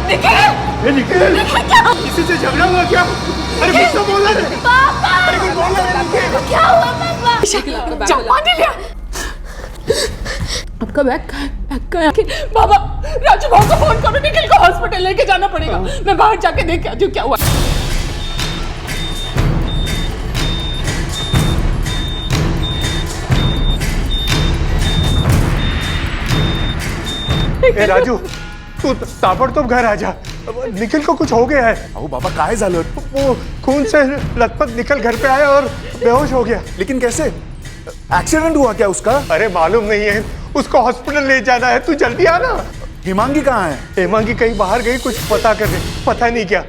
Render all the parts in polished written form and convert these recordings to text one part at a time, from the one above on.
निखिल! निखिल! किसी से झगड़ा हुआ क्या? अरे कुछ तो बोला रे! अरे कुछ बोला रे निखिल! क्या हुआ पापा? जामा नहीं लिया। आपका बैग कहाँ है? बाबा, राजू भाव को फोन करो, निखिल को हॉस्पिटल लेके जाना पड़ेगा। मैं बाहर जाके देख के आती हूँ क्या हुआ। ए राजू, तू ताबड़तोब घर आ जा। निखिल को कुछ हो गया है। अहो बाबा काय झालं? वो खून से लथपथ निखिल घर पे आया और बेहोश हो गया। लेकिन कैसे? एक्सीडेंट हुआ क्या उसका? अरे मालूम नहीं है, उसको हॉस्पिटल ले जाना है, तू जल्दी आना। हिमांगी कहाँ है? हेमांगी कहीं बाहर गई, कुछ पता कर रही, पता नहीं क्या।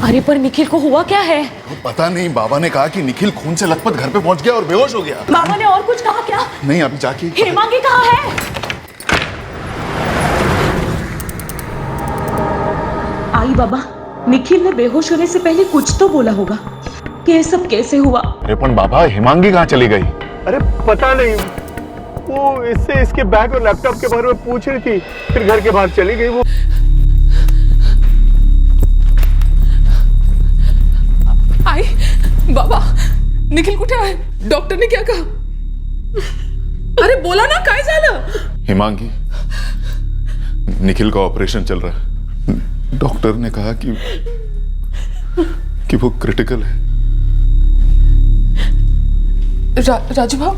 अरे पर निखिल को हुआ क्या है? पता नहीं, बाबा ने कहा कि निखिल खून से लथपथ घर पे पहुंच गया और बेहोश हो गया। बाबा ने और कुछ कहा क्या? नहीं, अभी जाके। हेमांगी कहाँ है? आई बाबा, निखिल ने बेहोश होने से पहले कुछ तो बोला होगा। ये सब कैसे हुआ? अरे पण बाबा, हिमांगी कहाँ चली गई? अरे पता नहीं, वो इससे इसके बैग और लैपटॉप के बारे में पूछ रही थी, फिर घर के बाहर चली गई। वो आई बाबा, निखिल कुठे आहे? डॉक्टर ने क्या कहा? अरे बोला ना, काय झालं? हिमांगी, निखिल का ऑपरेशन चल रहा है। डॉक्टर ने कहा कि वो क्रिटिकल है। राजू भाव,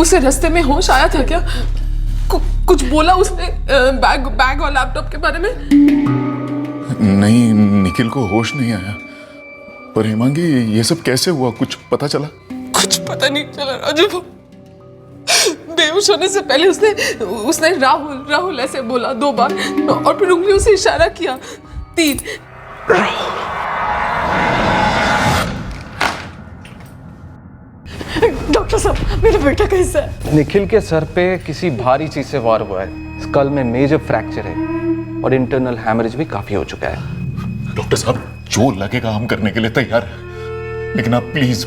उसे रास्ते में होश आया था क्या? कुछ बोला उसने बैग और लैपटॉप के बारे में? नहीं, निखिल को होश नहीं आया। पर हिमांगी, ये सब कैसे हुआ, कुछ पता चला? कुछ पता नहीं चला राजू भाव। बेहोश होने से पहले उसने राहुल ऐसे बोला 2 बार और फिर उंगलियों से इशारा किया 3। डॉक्टर साहब, मेरा बेटा कैसा है? निखिल के सर पे किसी भारी चीज से वार हुआ है। स्कल में मेजर फ्रैक्चर है और इंटरनल हैमरेज भी काफी हो चुका है। डॉक्टर साहब, जो लगेगा हम करने के लिए तैयार हैं, लेकिन आप प्लीज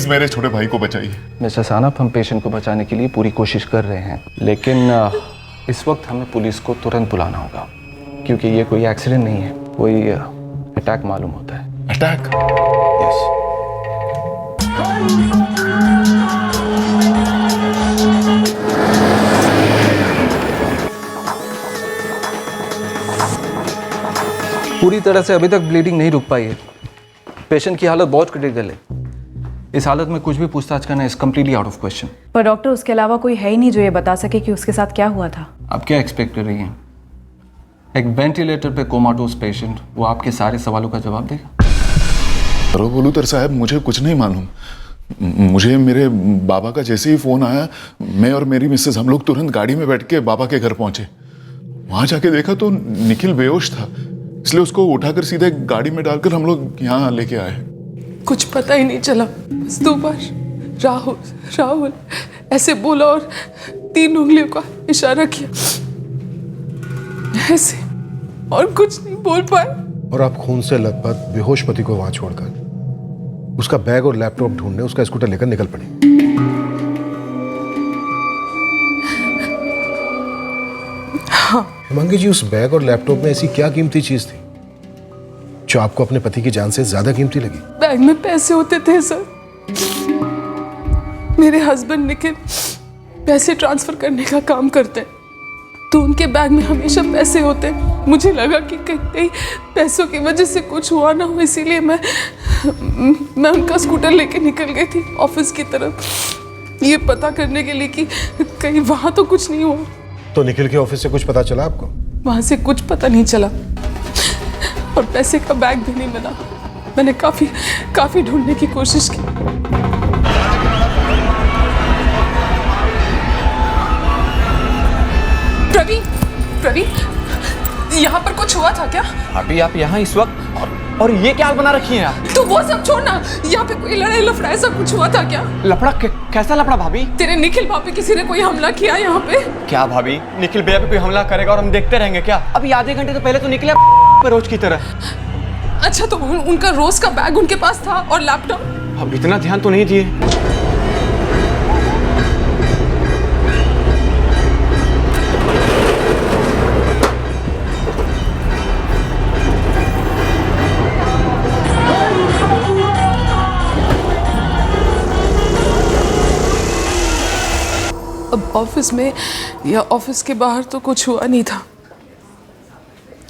मेरे छोटे भाई को बचाइए। मिस्टर सानप, हम पेशेंट को बचाने के लिए पूरी कोशिश कर रहे हैं, लेकिन इस वक्त हमें पुलिस को तुरंत बुलाना होगा, क्योंकि ये कोई एक्सीडेंट नहीं है, कोई अटैक मालूम होता है। अटैक? यस। पूरी तरह से अभी तक ब्लीडिंग नहीं रुक पाई है। पेशेंट की हालत बहुत क्रिटिकल है। इस हालत में कुछ भी पूछताछ करना is completely out of question. पर डॉक्टर, उसके अलावा कोई है ही नहीं जो ये बता सके कि उसके साथ क्या हुआ था। आप क्या एक्सपेक्ट कर रही हैं? एक वेंटिलेटर पे कोमाटोस पेशेंट, वो आपके सारे सवालों का जवाब देगा? बोलूतर साहब, मुझे कुछ नहीं मालूम। मुझे मेरे बाबा का जैसे ही फोन आया, मैं और मेरी मिसेस हम लोग तुरंत गाड़ी में बैठ के बाबा के घर पहुंचे। वहां जाके देखा तो निखिल बेहोश था, इसलिए उसको उठाकर सीधे गाड़ी में डालकर हम लोग यहाँ लेके आए। कुछ पता ही नहीं चला, बस 2 बार राहुल ऐसे बोला और 3 उंगलियों का इशारा किया, ऐसे, और कुछ नहीं बोल पाए। और आप खून से लथपथ बेहोश पति को वहां छोड़कर उसका बैग और लैपटॉप ढूंढने उसका स्कूटर लेकर निकल पड़ी। हाँ। हिमांगी जी, उस बैग और लैपटॉप में ऐसी क्या कीमती चीज थी जो आपको अपने पति की जान से ज्यादा कीमती लगी? बैग में पैसे होते थे सर। मेरे हस्बैंड निखिल पैसे ट्रांसफर करने का काम करते हैं, तो उनके बैग में हमेशा पैसे होते हैं। मुझे लगा कि कहीं पैसों की वजह से कुछ हुआ ना हो, इसीलिए मैं उनका स्कूटर लेके निकल गई थी ऑफिस की तरफ, ये पता करने के लिए कि कहीं वहां तो कुछ नहीं हुआ। तो निखिल के ऑफिस से कुछ पता चला आपको? वहां से कुछ पता नहीं चला और पैसे का बैग भी नहीं मिला। मैंने काफी ढूंढने की कोशिश की। प्रवीण, यहाँ पर कुछ हुआ था क्या? अभी आप यहाँ इस वक्त, और और ये क्या हाल बना रखी है यार? तू वो सब छोड़ ना, यहाँ पे कोई लड़ाई लफड़ा ऐसा कुछ हुआ था क्या? लफड़ा कैसा लफड़ा भाभी? तेरे निखिल भाभी किसी ने कोई हमला किया यहाँ पे? क्या भाभी, निखिल भैया पे कोई हमला करेगा और हम देखते रहेंगे क्या? अभी आधे घंटे तो पहले तो निकले रोज की तरह। अच्छा तो उनका रोज का बैग उनके पास था और लैपटॉप? अब इतना ध्यान तो नहीं दिए। अब ऑफिस में या ऑफिस के बाहर तो कुछ हुआ नहीं था,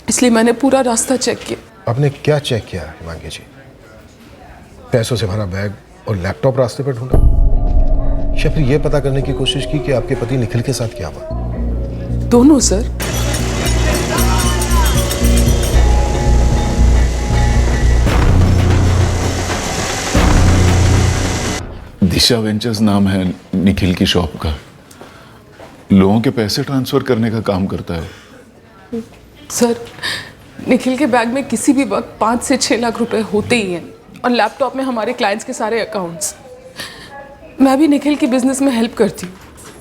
इसलिए मैंने पूरा रास्ता चेक किया। आपने क्या चेक किया हिमांगी जी? पैसों से भरा बैग और लैपटॉप रास्ते पर ढूंढा, या फिर यह पता करने की कोशिश की कि आपके पति निखिल के साथ क्या हुआ? दोनों सर। दिशा वेंचर्स नाम है निखिल की शॉप का। लोगों के पैसे ट्रांसफर करने का काम करता है। सर निखिल के बैग में किसी भी वक्त 5 से 6 लाख रुपए होते ही हैं और लैपटॉप में हमारे क्लाइंट्स के सारे अकाउंट्स। मैं भी निखिल की बिजनेस में हेल्प करती हूँ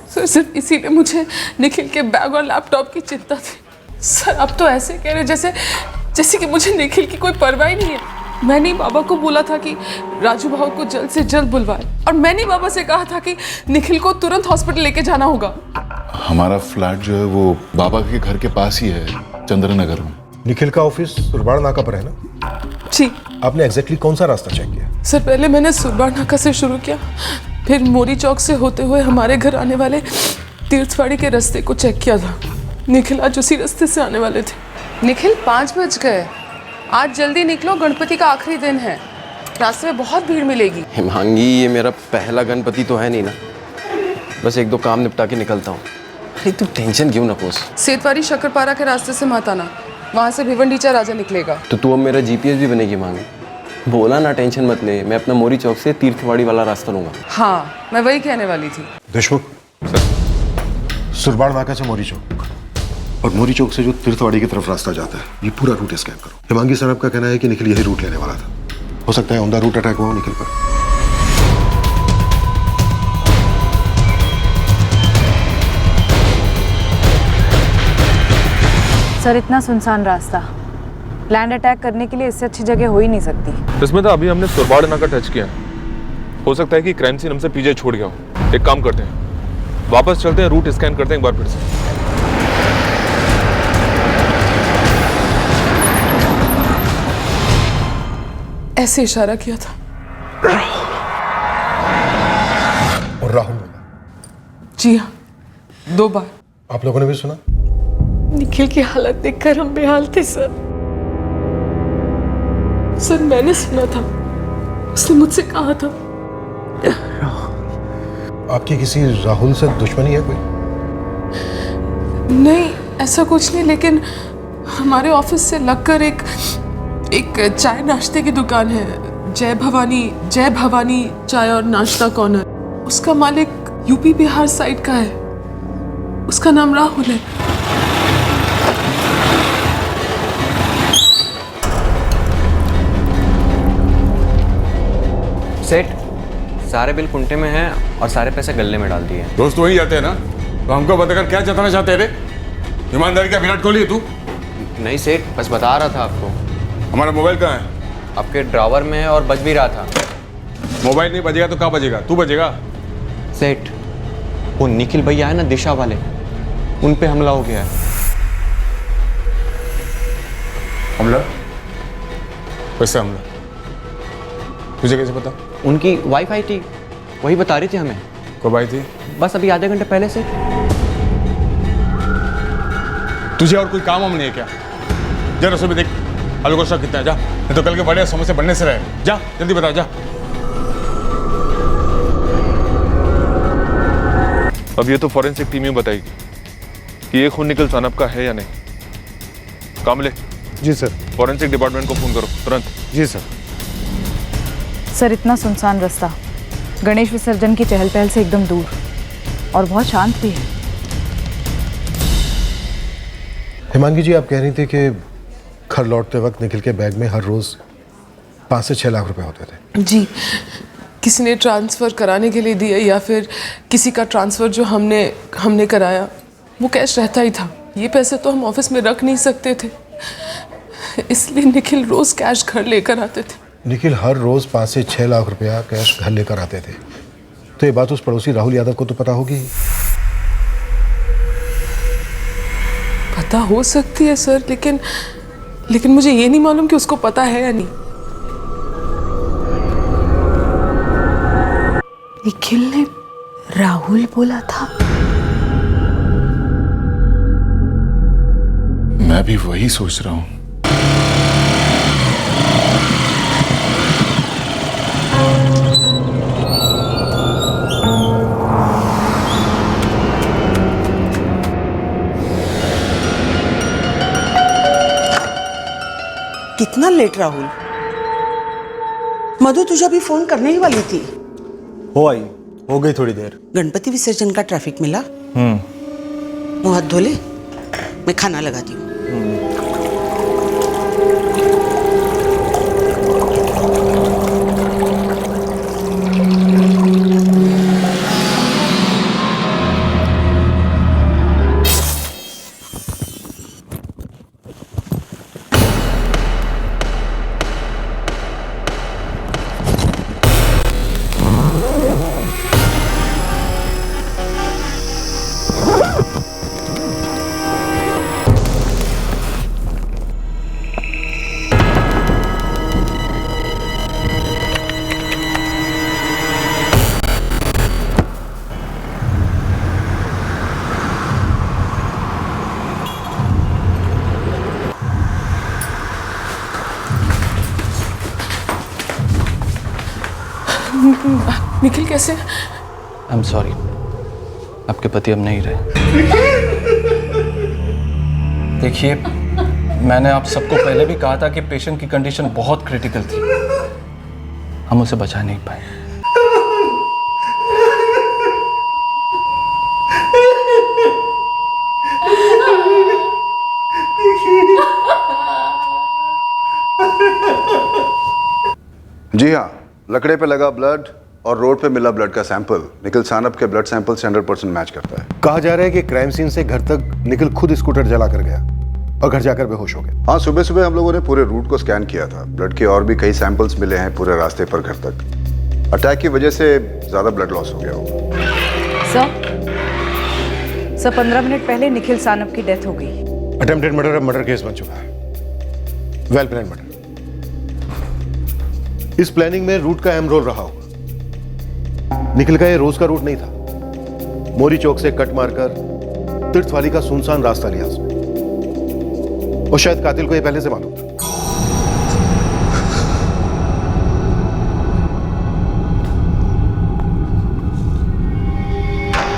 सर, सिर्फ इसीलिए मुझे निखिल के बैग और लैपटॉप की चिंता थी। सर अब तो ऐसे कह रहे जैसे कि मुझे निखिल की कोई परवाह ही नहीं है। मैंने बाबा को बोला था कि राजू भाव को जल्द से जल्द बुलवाए, और मैंने बाबा से कहा था कि निखिल को तुरंत हॉस्पिटल लेके जाना होगा। हमारा फ्लैट जो है वो बाबा के घर के पास ही है, चंद्रनगर में। निखिल का ऑफिस सुरबाड़ नाका पर है ना? जी। आपने एग्जैक्टली कौन सा रास्ता चेक किया? सर पहले मैंने सुरबाड़ नाका से शुरू किया, फिर मोरी चौक से होते हुए हमारे घर आने वाले तीर्थवाड़ी के रास्ते को चेक किया था। निखिल आज उसी रास्ते से आने वाले थे। निखिल 5 बज गए, आज जल्दी निकलो, गणपति का आखिरी दिन है, रास्ते में बहुत भीड़ मिलेगी। हिमांगी ये मेरा पहला गणपति तो है नहीं ना, बस 1-2 काम निपटा के निकलता हूँ। अरे तू टेंशन क्यों ना पोस। सेतवारी शक्करपारा के रास्ते से मत आना, वहाँ से भिवंडीचा राजा निकलेगा। तो तू अब मेरा जीपीएस भी बनेगी हिमांगी। बोला ना टेंशन मत ले, मैं अपना मोरी चौक से तीर्थवाड़ी वाला रास्ता लूंगा। हाँ मैं वही कहने वाली थी। देशमुख सुरबाड़ नाका से मोरी चौक और मोरी चौक से जो तीर्थवाड़ी की तरफ रास्ता जाता है, ये पूरा रूट स्कैन करो। हिमांगी सर आपका कहना है कि निखिल यही रूट लेने वाला था। हो सकता है ऑन द रूट अटैक हुआ निखिल पर। सर इतना सुनसान रास्ता, लैंड अटैक करने के लिए इससे अच्छी जगह हो ही नहीं सकती। इसमें तो अभी हमने सुरबाड़ नाका टच किया है, हो सकता है कि क्राइम सीन हमसे पीछे छोड़ गया हो। एक काम करते हैं, वापस चलते हैं, रूट स्कैन करते हैं एक बार फिर से। ऐसे इशारा किया था। और राहुल ने? जी हाँ, 2 बार। आप लोगों ने भी सुना? निखिल की हालत देखकर हम बेहाल थे सर। सर मैंने सुना था, उसने मुझसे कहा था। आपकी किसी राहुल से दुश्मनी है कोई? नहीं ऐसा कुछ नहीं, लेकिन हमारे ऑफिस से लगकर एक चाय नाश्ते की दुकान है, जय भवानी चाय और नाश्ता कॉर्नर। उसका मालिक यूपी बिहार साइड का है, उसका नाम राहुल है। सेठ सारे बिल कुंटे में हैं और सारे पैसे गल्ले में डाल दिए। दोस्त वही जाते हैं ना, तो हमको बताकर क्या जताना चाहते रे? ईमानदारी का विराट कोहली है तू? नहीं सेठ, बस बता रहा था आपको। हमारा मोबाइल कहाँ है? आपके ड्रॉवर में है और बज भी रहा था। मोबाइल नहीं बजेगा तो कहाँ बजेगा? तू बजेगा। सेठ वो निखिल भैया है ना दिशा वाले, उन पे हमला हो गया है। हमला? कैसे हमला? तुझे कैसे पता? उनकी वाईफाई थी, वही बता रही थी हमें। कब आई थी? बस अभी आधे घंटे पहले से। तुझे और कोई काम नहीं है क्या? जा रसोई में देख आलू का स्टॉक कितना है, जा, नहीं तो कल के बड़े समोसे बनने से रहे। जा जल्दी बता, जा। अब ये तो फॉरेंसिक टीम ही बताएगी कि ये खून निखिल सानप का है या नहीं। कामले। जी सर। फॉरेंसिक डिपार्टमेंट को फोन करो तुरंत। जी सर। सर इतना सुनसान रास्ता, गणेश विसर्जन की चहल पहल से एकदम दूर, और बहुत शांत भी है। हिमांगी जी आप कह रही थी कि घर लौटते वक्त निखिल के बैग में हर रोज 5 से 6 लाख रुपए होते थे। जी, किसी ने ट्रांसफ़र कराने के लिए दिया या फिर किसी का ट्रांसफ़र जो हमने कराया वो कैश रहता ही था। ये पैसे तो हम ऑफिस में रख नहीं सकते थे, इसलिए निखिल रोज़ कैश घर लेकर आते थे। निखिल हर रोज 5 से 6 लाख रुपया कैश घर लेकर आते थे, तो ये बात उस पड़ोसी राहुल यादव को तो पता होगी। पता हो सकती है सर, लेकिन मुझे ये नहीं मालूम कि उसको पता है या नहीं। निखिल ने राहुल बोला था। मैं भी वही सोच रहा हूं। कितना लेट राहुल? मधु तुझे अभी फोन करने ही वाली थी। हो गई थोड़ी देर। गणपति विसर्जन का ट्रैफिक मिला? मुंह हाथ धो ले, मैं खाना लगाती हूँ। निखिल कैसे? आई एम सॉरी, आपके पति अब नहीं रहे। देखिए, मैंने आप सबको पहले भी कहा था कि पेशेंट की कंडीशन बहुत क्रिटिकल थी, हम उसे बचा नहीं पाए। जी हाँ, लकड़े पे लगा ब्लड और रोड पे मिला ब्लड का सैंपल निखिल सानप के ब्लड सैंपल से 100% मैच करता है। कहा जा रहा है कि क्राइम सीन से घर तक निखिल खुद स्कूटर जला कर गया और घर जाकर बेहोश हो गया। हाँ, सुबह सुबह हम लोगों ने पूरे रूट को स्कैन किया था। ब्लड के और भी कई सैंपल्स मिले हैं पूरे रास्ते पर घर तक। अटैक की वजह से ज्यादा ब्लड लॉस हो गया होगा। सर 15 मिनट पहले निखिल सानप की डेथ हो गई। अटेम्प्टेड मर्डर अब मर्डर केस बन चुका है। Well plan murder. इस प्लानिंग में रूट का अहम रोल रहा होगा। निखिल का ये रोज का रूट नहीं था। मोरी चौक से कट मारकर तीर्थवाली का सुनसान रास्ता लिया उसने, और शायद कातिल को ये पहले से मालूम था।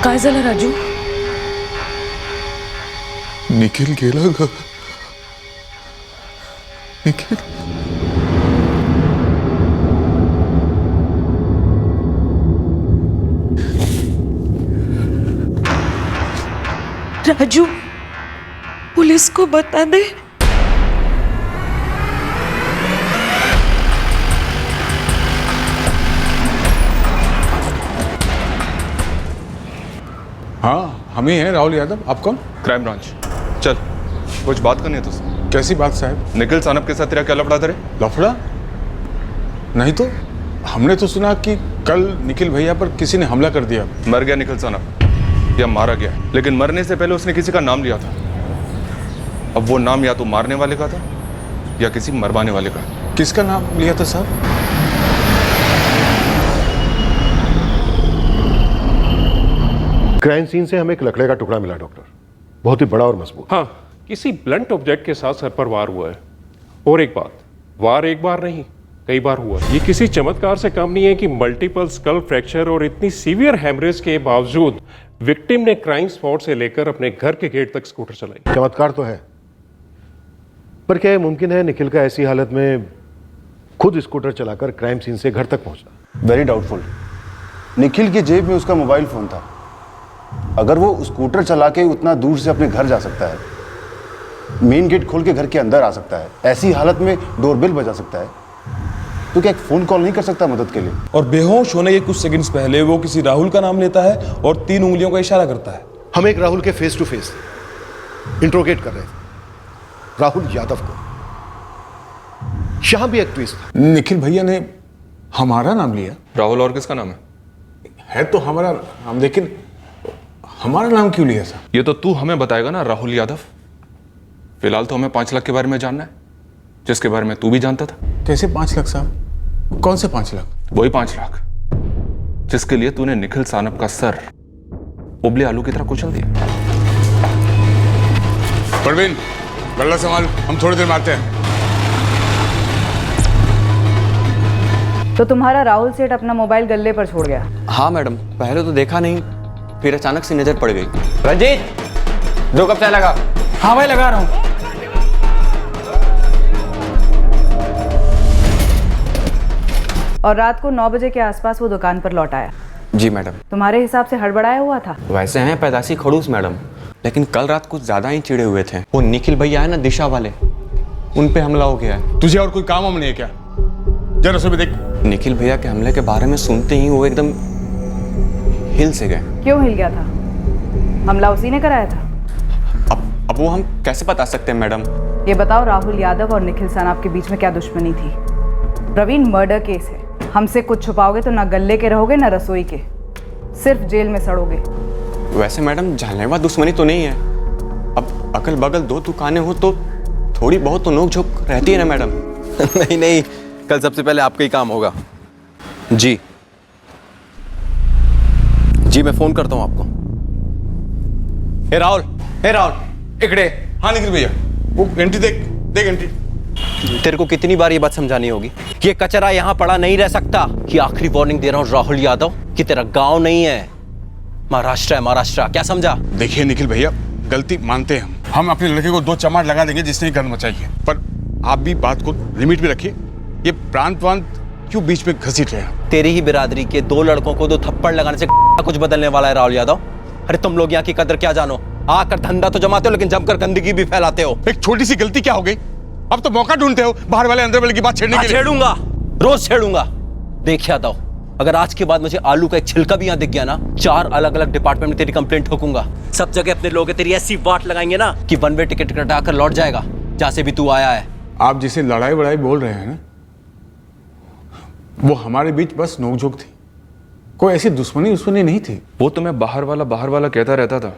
काय झालं राजू? निखिल गेला ग. निखिल. राजू, पुलिस को बता दे। हाँ, हम ही हैं राहुल यादव। आप कौन? Crime branch. चल, कुछ बात करनी है तुझसे। कैसी बात साहब? निखिल सानप के साथ तेरा क्या लफड़ा था रे? लफड़ा? नहीं तो हमने तो सुना कि कल निखिल भैया पर किसी ने हमला कर दिया। मर गया निखिल सानप या मारा गया, लेकिन मरने से पहले उसने किसी का नाम लिया था। अब वो नाम या तो मारने वाले का था या किसी मरवाने वाले का। किसका नाम लिया था साहब? क्राइम सीन से हमें एक लकड़े का टुकड़ा मिला डॉक्टर, बहुत ही बड़ा और मजबूत। हाँ, किसी ब्लंट ऑब्जेक्ट के साथ सर पर वार हुआ है। और एक बात, वार एक बार नहीं कई बार हुआ। ये किसी चमत्कार से कम नहीं है कि मल्टीपल स्कल फ्रैक्चर और इतनी सीवियर हेमरेज के बावजूद विक्टिम ने क्राइम स्पॉट से लेकर अपने घर के गेट तक स्कूटर चलाई। चमत्कार तो है, पर क्या ये मुमकिन है निखिल का ऐसी हालत में खुद स्कूटर चलाकर क्राइम सीन से घर तक पहुंचना? Very doubtful. निखिल की जेब में उसका मोबाइल फोन था। अगर वो स्कूटर चला के उतना दूर से अपने घर जा सकता है, मेन गेट खोल के घर के अंदर आ सकता है, ऐसी हालत में डोरबेल बजा सकता है, तू क्या एक फोन कॉल नहीं कर सकता मदद के लिए? और बेहोश होने के कुछ सेकंड्स पहले वो किसी राहुल का नाम लेता है और 3 उंगलियों का इशारा करता है। हम एक राहुल के फेस टू फेस इंट्रोगेट कर रहे थे, राहुल यादव को। यहां भी एक ट्विस्ट था। निखिल भैया ने हमारा नाम लिया। राहुल और किसका नाम है तो हमारा नाम, लेकिन हमारा नाम क्यों लिया सर? ये तो तू हमें बताएगा ना राहुल यादव। फिलहाल तो हमें 5 लाख के बारे में जानना है, जिसके बारे में तू भी जानता था। कैसे 5 लाख साहब? कौन से 5 लाख? वही 5 लाख जिसके लिए तूने निखिल सानप का सर उबले आलू की तरह कुचल दिया। परवीन, गल्ला संभाल, हम थोड़ी देर में आते हैं। तो तुम्हारा राहुल सेठ अपना मोबाइल गल्ले पर छोड़ गया? हाँ मैडम, पहले तो देखा नहीं, फिर अचानक से नजर पड़ गई। रंजीत, 2 कप चाय लगा। हाँ भाई, लगा रहा हूँ। और रात को 9 बजे के आसपास वो दुकान पर लौट आया? जी मैडम। तुम्हारे हिसाब से हड़बड़ाया हुआ था? वैसे हैं पैदाशी खड़ूस मैडम, लेकिन कल रात कुछ ज्यादा ही चिड़े हुए थे। वो निखिल भैया है ना, दिशा वाले, उन पे हमला हो गया है। तुझे और कोई काम हम नहीं है क्या? जरा सुबह देख। निखिल भैया के हमले के बारे में सुनते ही वो एकदम हिल से गए। क्यों हिल गया था? हमला उसी ने कराया था? अब वो हम कैसे बता सकते हैं मैडम? ये बताओ, राहुल यादव और निखिल सानप के बीच में क्या दुश्मनी थी? प्रवीण, मर्डर केस है, हमसे कुछ छुपाओगे तो ना गले के रहोगे ना रसोई के, सिर्फ जेल में सड़ोगे। वैसे मैडम, जानलेवा दुश्मनी तो नहीं है। अब अगल बगल 2 दुकानें हो तो थोड़ी बहुत तो नोक-झोंक रहती है ना मैडम। नहीं नहीं, कल सबसे पहले आपका ही काम होगा। जी जी, मैं फोन करता हूं आपको। हे राहुल, इकड़े। हाँ निखिल भैया, वो एंट्री देख एंट्री। तेरे को कितनी बार ये बात समझानी होगी कि ये कचरा यहाँ पड़ा नहीं रह सकता। कि आखिरी वार्निंग दे रहा हूँ राहुल यादव, कि तेरा गांव नहीं है, महाराष्ट्र है, महाराष्ट्र। क्या समझा? देखिए निखिल भैया, गलती मानते हैं हम अपने लड़के को 2 चमाट लगा देंगे जिसने गंद मचाई है, पर आप भी बात को लिमिट में रखिए। ये प्रांत वांत क्यों बीच में घसीट रहे हैं? तेरी ही बिरादरी के 2 लड़कों को 2 थप्पड़ लगाने से कुछ बदलने वाला है राहुल यादव? अरे तुम लोग यहाँ की कदर क्या जानो? आकर धंधा तो जमाते हो, लेकिन जमकर गंदगी भी फैलाते हो। एक छोटी सी गलती क्या हो गई? अब तो मौका ढूंढते हो बाहर वाले अंदर वाले की बात छेड़ने के लिए। छेड़ूंगा, रोज छेड़ूंगा। देख यादव, अगर आज के बाद मुझे आलू का एक छिलका भी यहाँ दिख गया ना, 4 अलग अलग डिपार्टमेंट में तेरी कंप्लेंट ठोकूंगा। सब जगह अपने लोग तेरी ऐसी वाट लगाएंगे ना कि 1 वे टिकट कटाकर लौट जाएगा जहां से भी तू आया है। आप जिसे लड़ाई वड़ाई बोल रहे हैं ना, वो हमारे बीच बस नोकझोंक थी, कोई ऐसी दुश्मनी नहीं थी। वो तुम्हें बाहर वाला कहता रहता था,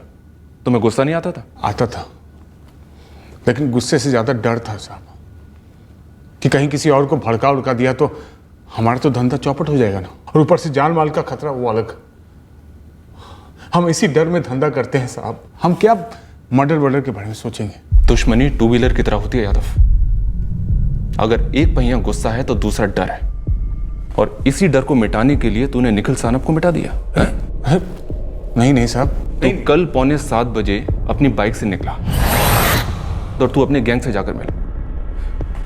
तुम्हें गुस्सा नहीं आता था? आता था, लेकिन गुस्से से ज्यादा डर था साहब, कि कहीं किसी और को भड़का उड़का दिया तो हमारा तो धंधा चौपट हो जाएगा ना, और ऊपर से जान माल का खतरा वो अलग। हम इसी डर में धंधा करते हैं साहब। हम क्या मर्डर के बारे में सोचेंगे? दुश्मनी 2 व्हीलर की तरह होती है यादव। अगर एक पहिया गुस्सा है तो दूसरा डर है, और इसी डर को मिटाने के लिए तूने निखिल सानप को मिटा दिया है? नहीं साहब। तो कल 6:45 बजे अपनी बाइक से निकला और तू अपने गैंग से जाकर मिला।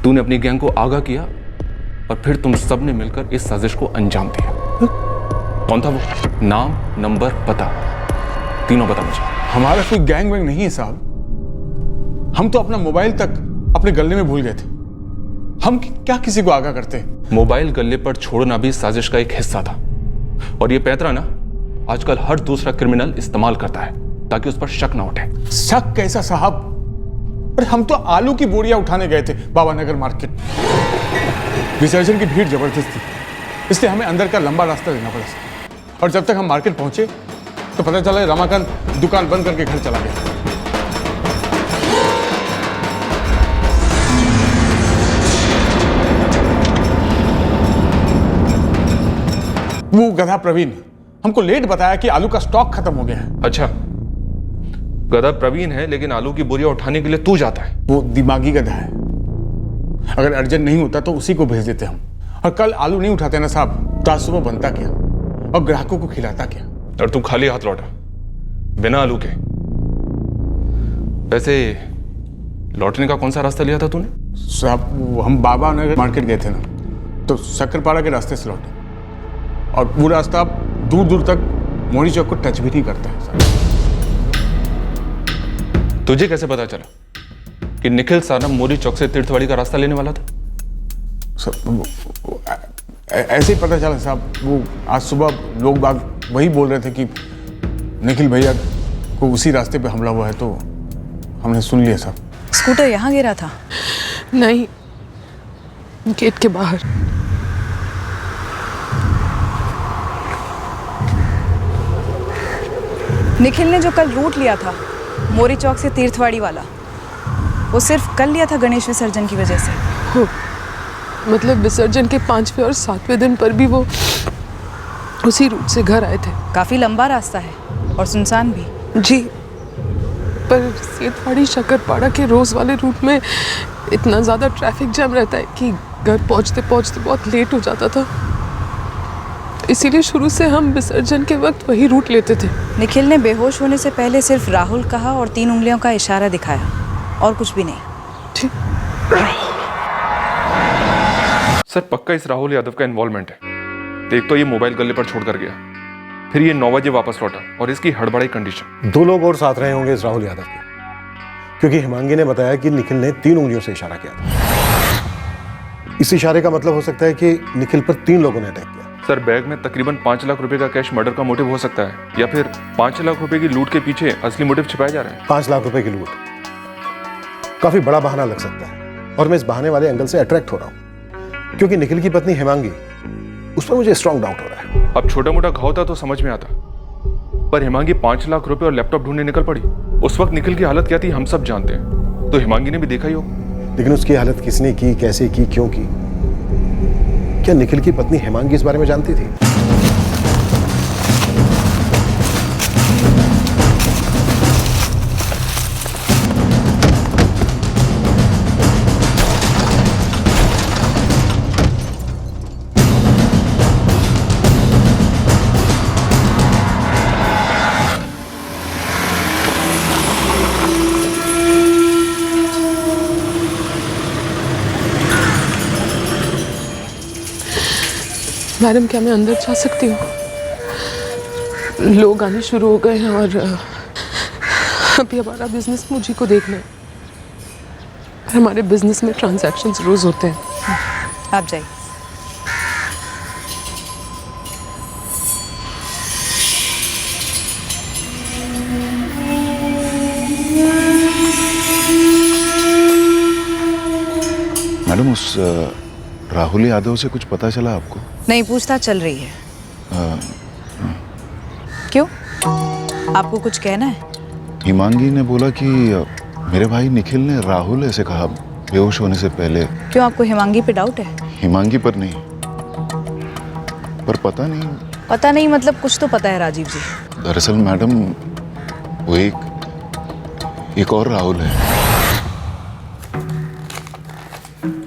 तूने अपनी गैंग को आगाह किया और फिर तुम सब ने मिलकर इस साजिश को अंजाम दिया। कौन था वो? नाम, नंबर, पता, तीनों बता मुझे। हमारा कोई गैंग वैंग नहीं है साहब। हम तो अपना मोबाइल तक अपने गले में भूल गए थे। हम क्या किसी को आगाह करते? मोबाइल गले पर छोड़ना भी साजिश का एक हिस्सा था, और ये पैंतरा ना आजकल हर दूसरा क्रिमिनल इस्तेमाल करता है ताकि उस पर शक ना उठे। शक कैसा साहब? अरे हम तो आलू की बोरियां उठाने गए थे बाबा नगर मार्केट। विसर्जन की भीड़ जबरदस्त थी, इसलिए हमें अंदर का लंबा रास्ता लेना पड़ा। और जब तक हम मार्केट पहुंचे तो पता चला रमाकांत दुकान बंद करके घर चला गया। वो गधा प्रवीण हमको लेट बताया कि आलू का स्टॉक खत्म हो गया है। अच्छा, गधा प्रवीण है, लेकिन आलू की बोरियां उठाने के लिए तू जाता है? वो दिमागी गधा है। अगर अर्जेंट नहीं होता तो उसी को भेज देते हम। और कल आलू नहीं उठाते ना साहब, तो आज सुबह बनता क्या और ग्राहकों को खिलाता क्या? और तू खाली हाथ लौटा बिना आलू के। वैसे लौटने का कौन सा रास्ता लिया था तूने? साहब, हम बाबा नगर मार्केट गए थे ना, तो शक्करपाड़ा के रास्ते से लौटे, और वो रास्ता दूर दूर तक मोरी चौक को टच भी नहीं करता है साहब। तुझे कैसे पता चला कि निखिल सानप मोरी चौक से तीर्थवाड़ी का रास्ता लेने वाला था? ऐसे ही पता चला साहब, वो आज सुबह लोग बाग वही बोल रहे थे कि निखिल भैया को उसी रास्ते पे हमला हुआ है, तो हमने सुन लिया साहब। स्कूटर यहाँ गिरा था? नहीं, गेट के बाहर। निखिल ने जो कल रूट लिया था मोरी चौक से तीर्थवाड़ी वाला, वो सिर्फ कल लिया था गणेश विसर्जन की वजह से? हो, मतलब विसर्जन के 5वें और 7वें दिन पर भी वो उसी रूट से घर आए थे। काफी लंबा रास्ता है और सुनसान भी। जी, पर सेतवाड़ी शक्करपाड़ा के रोज वाले रूट में इतना ज़्यादा ट्रैफिक जाम रहता है कि घर पहुंचते पहुंचते बहुत लेट हो जाता था। इसीलिए शुरू से हम विसर्जन के वक्त वही रूट लेते थे। निखिल ने बेहोश होने से पहले सिर्फ राहुल कहा और 3 उंगलियों का इशारा दिखाया, और कुछ भी नहीं। ठीक। सर पक्का इस राहुल यादव का इन्वॉल्वमेंट है। एक तो ये मोबाइल गले पर छोड़ कर गया, फिर ये 9 बजे वापस लौटा, और इसकी हड़बड़ाई कंडीशन। 2 लोग और साथ रहे होंगे इस राहुल यादव के, क्योंकि हिमांगी ने बताया कि निखिल ने 3 उंगलियों से इशारा किया था। इस इशारे का मतलब हो सकता है कि निखिल पर 3 लोगों ने अटैक किया। सर बैग में तकरीबन 5 लाख रुपए का कैश मर्डर का मोटिव हो सकता है, या फिर 5 लाख रुपए की लूट के पीछे असली मोटिव छिपाया जा रहा है। 5 लाख रुपए की लूट काफी बड़ा बहाना लग सकता है, और मैं इस बहाने वाले एंगल से अट्रैक्ट हो रहा हूँ, क्योंकि निखिल की पत्नी हिमांगी, उस पर मुझे स्ट्रॉन्ग डाउट हो रहा है। अब छोटा मोटा घाव था तो समझ में आता, पर हिमांगी 5 लाख रुपए और लैपटॉप ढूंढने निकल पड़ी। उस वक्त निखिल की हालत क्या थी हम सब जानते हैं, तो हिमांगी ने भी देखा ही हो। लेकिन उसकी हालत किसने की, कैसे की, क्यों की? क्या निखिल की पत्नी हिमांगी इस बारे में जानती थी? मैडम, क्या मैं अंदर जा सकती हूँ? लोग आने शुरू हो गए हैं और अभी हमारा बिजनेस मुझी को देखना है। हमारे बिजनेस में ट्रांजैक्शंस रोज होते हैं। आप जाइए। मैडम उस राहुल यादव से कुछ पता चला आपको? नहीं, पूछताछ चल रही है। क्यों, आपको कुछ कहना है? हिमांगी ने बोला कि मेरे भाई निखिल ने राहुल ऐसे कहा बेहोश होने से पहले। क्यों, आपको हिमांगी पे डाउट है? हिमांगी पर नहीं, पर पता नहीं। पता नहीं मतलब कुछ तो पता है राजीव जी। दरअसल मैडम वो एक और राहुल है।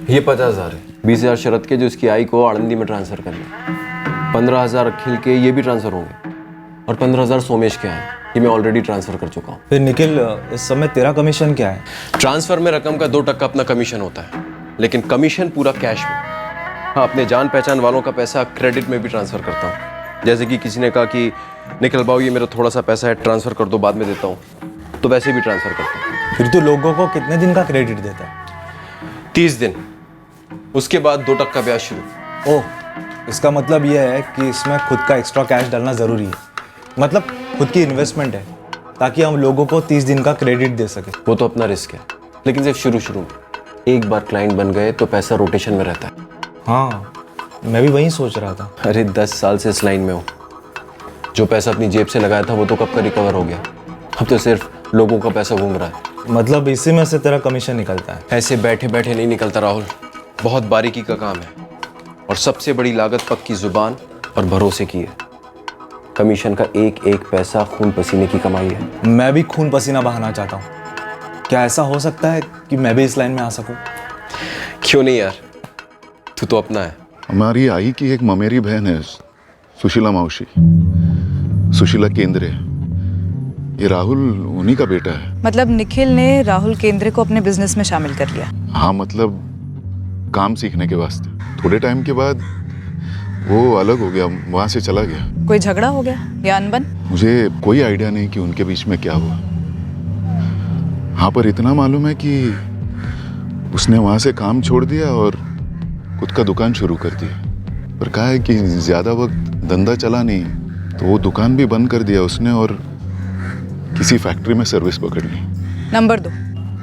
ये 50,000 है, 20,000 शरद के जो इसकी आई को आनंदी में ट्रांसफर करना, 15,000 अखिल के ये भी ट्रांसफर होंगे, और 15,000 सोमेश के हैं, ये मैं ऑलरेडी ट्रांसफर कर चुका हूँ। फिर निखिल, इस समय तेरा कमीशन क्या है? ट्रांसफर में रकम का 2% अपना कमीशन होता है, लेकिन कमीशन पूरा कैश में। हाँ, अपने जान पहचान वालों का पैसा क्रेडिट में भी ट्रांसफर करता हूँ। जैसे कि किसी ने कहा कि निखिल बाबू ये मेरा थोड़ा सा पैसा है, ट्रांसफर कर दो, बाद में देता हूँ, तो वैसे भी ट्रांसफर करता हूँ। फिर तो लोगों को कितने दिन का क्रेडिट देता है? 30 दिन, उसके बाद 2% ब्याज शुरू। ओह, इसका मतलब यह है कि इसमें खुद का एक्स्ट्रा कैश डालना ज़रूरी है, मतलब खुद की इन्वेस्टमेंट है, ताकि हम लोगों को 30 दिन का क्रेडिट दे सके। वो तो अपना रिस्क है, लेकिन सिर्फ शुरू में। एक बार क्लाइंट बन गए तो पैसा रोटेशन में रहता है। हाँ, मैं भी वही सोच रहा था। अरे 10 साल से इस लाइन में हूँ, जो पैसा अपनी जेब से लगाया था वो तो कब का रिकवर हो गया, अब तो सिर्फ लोगों का पैसा घूम रहा है। मतलब इसी में से तेरा कमीशन निकलता है? ऐसे बैठे बैठे नहीं निकलता राहुल, बहुत बारीकी का काम है, और सबसे बड़ी लागत पक्की जुबान और भरोसे की है। कमीशन का एक एक पैसा खून पसीने की कमाई है। मैं भी खून पसीना बहाना चाहता हूँ। क्या ऐसा हो सकता है कि मैं भी इस लाइन में आ सकूँ? क्यों नहीं यार, तू तो अपना है। हमारी आई की एक ममेरी बहन है, सुशीला मौसी, सुशीला केंद्रे। ये राहुल उन्हीं का बेटा है। मतलब निखिल ने राहुल केंद्रे को अपने बिजनेस में शामिल कर लिया? हाँ, मतलब काम सीखने के वास्ते। थोड़े टाइम के बाद वो अलग हो गया, वहां से चला गया। कोई झगड़ा हो गया या अनबन? मुझे कोई आइडिया नहीं कि उनके बीच में क्या हुआ। हाँ, पर इतना मालूम है कि उसने वहां से काम छोड़ दिया और खुद का दुकान शुरू कर दिया, पर कहा है कि ज्यादा वक्त धंधा चला नहीं, तो वो दुकान भी बंद कर दिया उसने और किसी फैक्ट्री में सर्विस पकड़ ली। नंबर 2।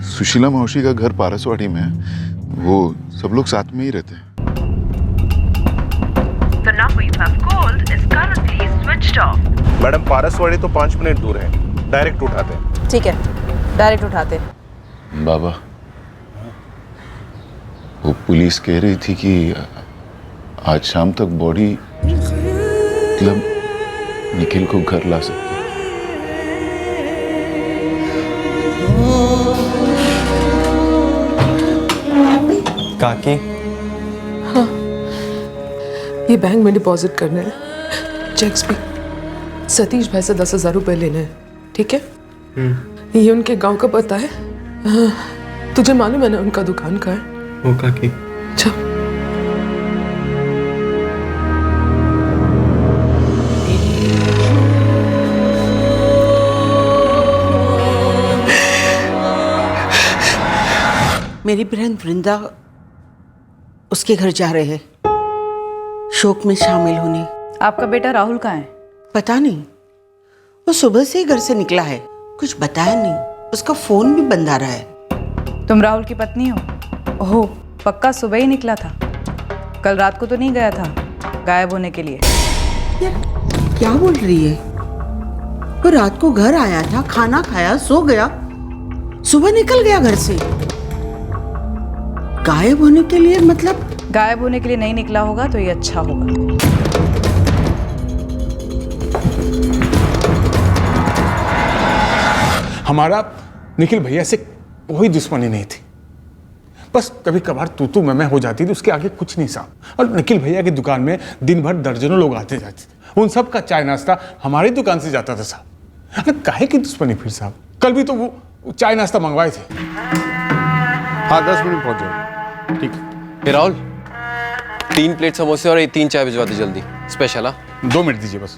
सुशीला मौसी का घर पारसवाड़ी में है, वो सब लोग साथ में ही रहते हैं। The number you have called is currently switched off. Madam पारसवाड़ी तो 5 मिनट दूर है, डायरेक्ट उठाते हैं। ठीक है, डायरेक्ट उठाते हैं। बाबा, वो पुलिस कह रही थी कि आज शाम तक बॉडी मतलब निखिल को घर ला सकते। काकी, हाँ, ये बैंक में डिपॉजिट करने हैं, चेक्स भी। सतीश भाई से 10,000 रुपए लेने हैं, ठीक है? ये उनके गांव का पता है। हाँ, तुझे मालूम है ना उनका दुकान कहाँ है? वो काकी। चल। मेरी बहन वृंदा उसके घर जा रहे हैं शोक में शामिल होने। आपका बेटा राहुल कहाँ है? पता नहीं, वो सुबह से ही घर से निकला है, कुछ बताया नहीं, उसका फोन भी बंद आ रहा है। तुम राहुल की पत्नी हो? ओह, पक्का सुबह ही निकला था, कल रात को तो नहीं गया था गायब होने के लिए। क्या बोल रही है? वो रात को घर आया था, खाना खाया, सो गया, सुबह निकल गया घर से। गायब होने के लिए मतलब? गायब होने के लिए नहीं निकला होगा तो ये अच्छा होगा। हमारा निखिल भैया से कोई दुश्मनी नहीं थी, बस कभी कभार तू मैं हो जाती थी, उसके आगे कुछ नहीं साहब। और निखिल भैया की दुकान में दिन भर दर्जनों लोग आते जाते थे, उन सब का चाय नाश्ता हमारी दुकान से जाता था साहब। अरे काहे की दुश्मनी फिर साहब? कल भी तो वो चाय नाश्ता मंगवाए थे। हाँ 10 मिनट पहुंच जाओ। ठीक है। हे राहुल, 3 प्लेट समोसे और 3 चाय भिजवा दी जल्दी, स्पेशल। 2 मिनट दीजिए बस।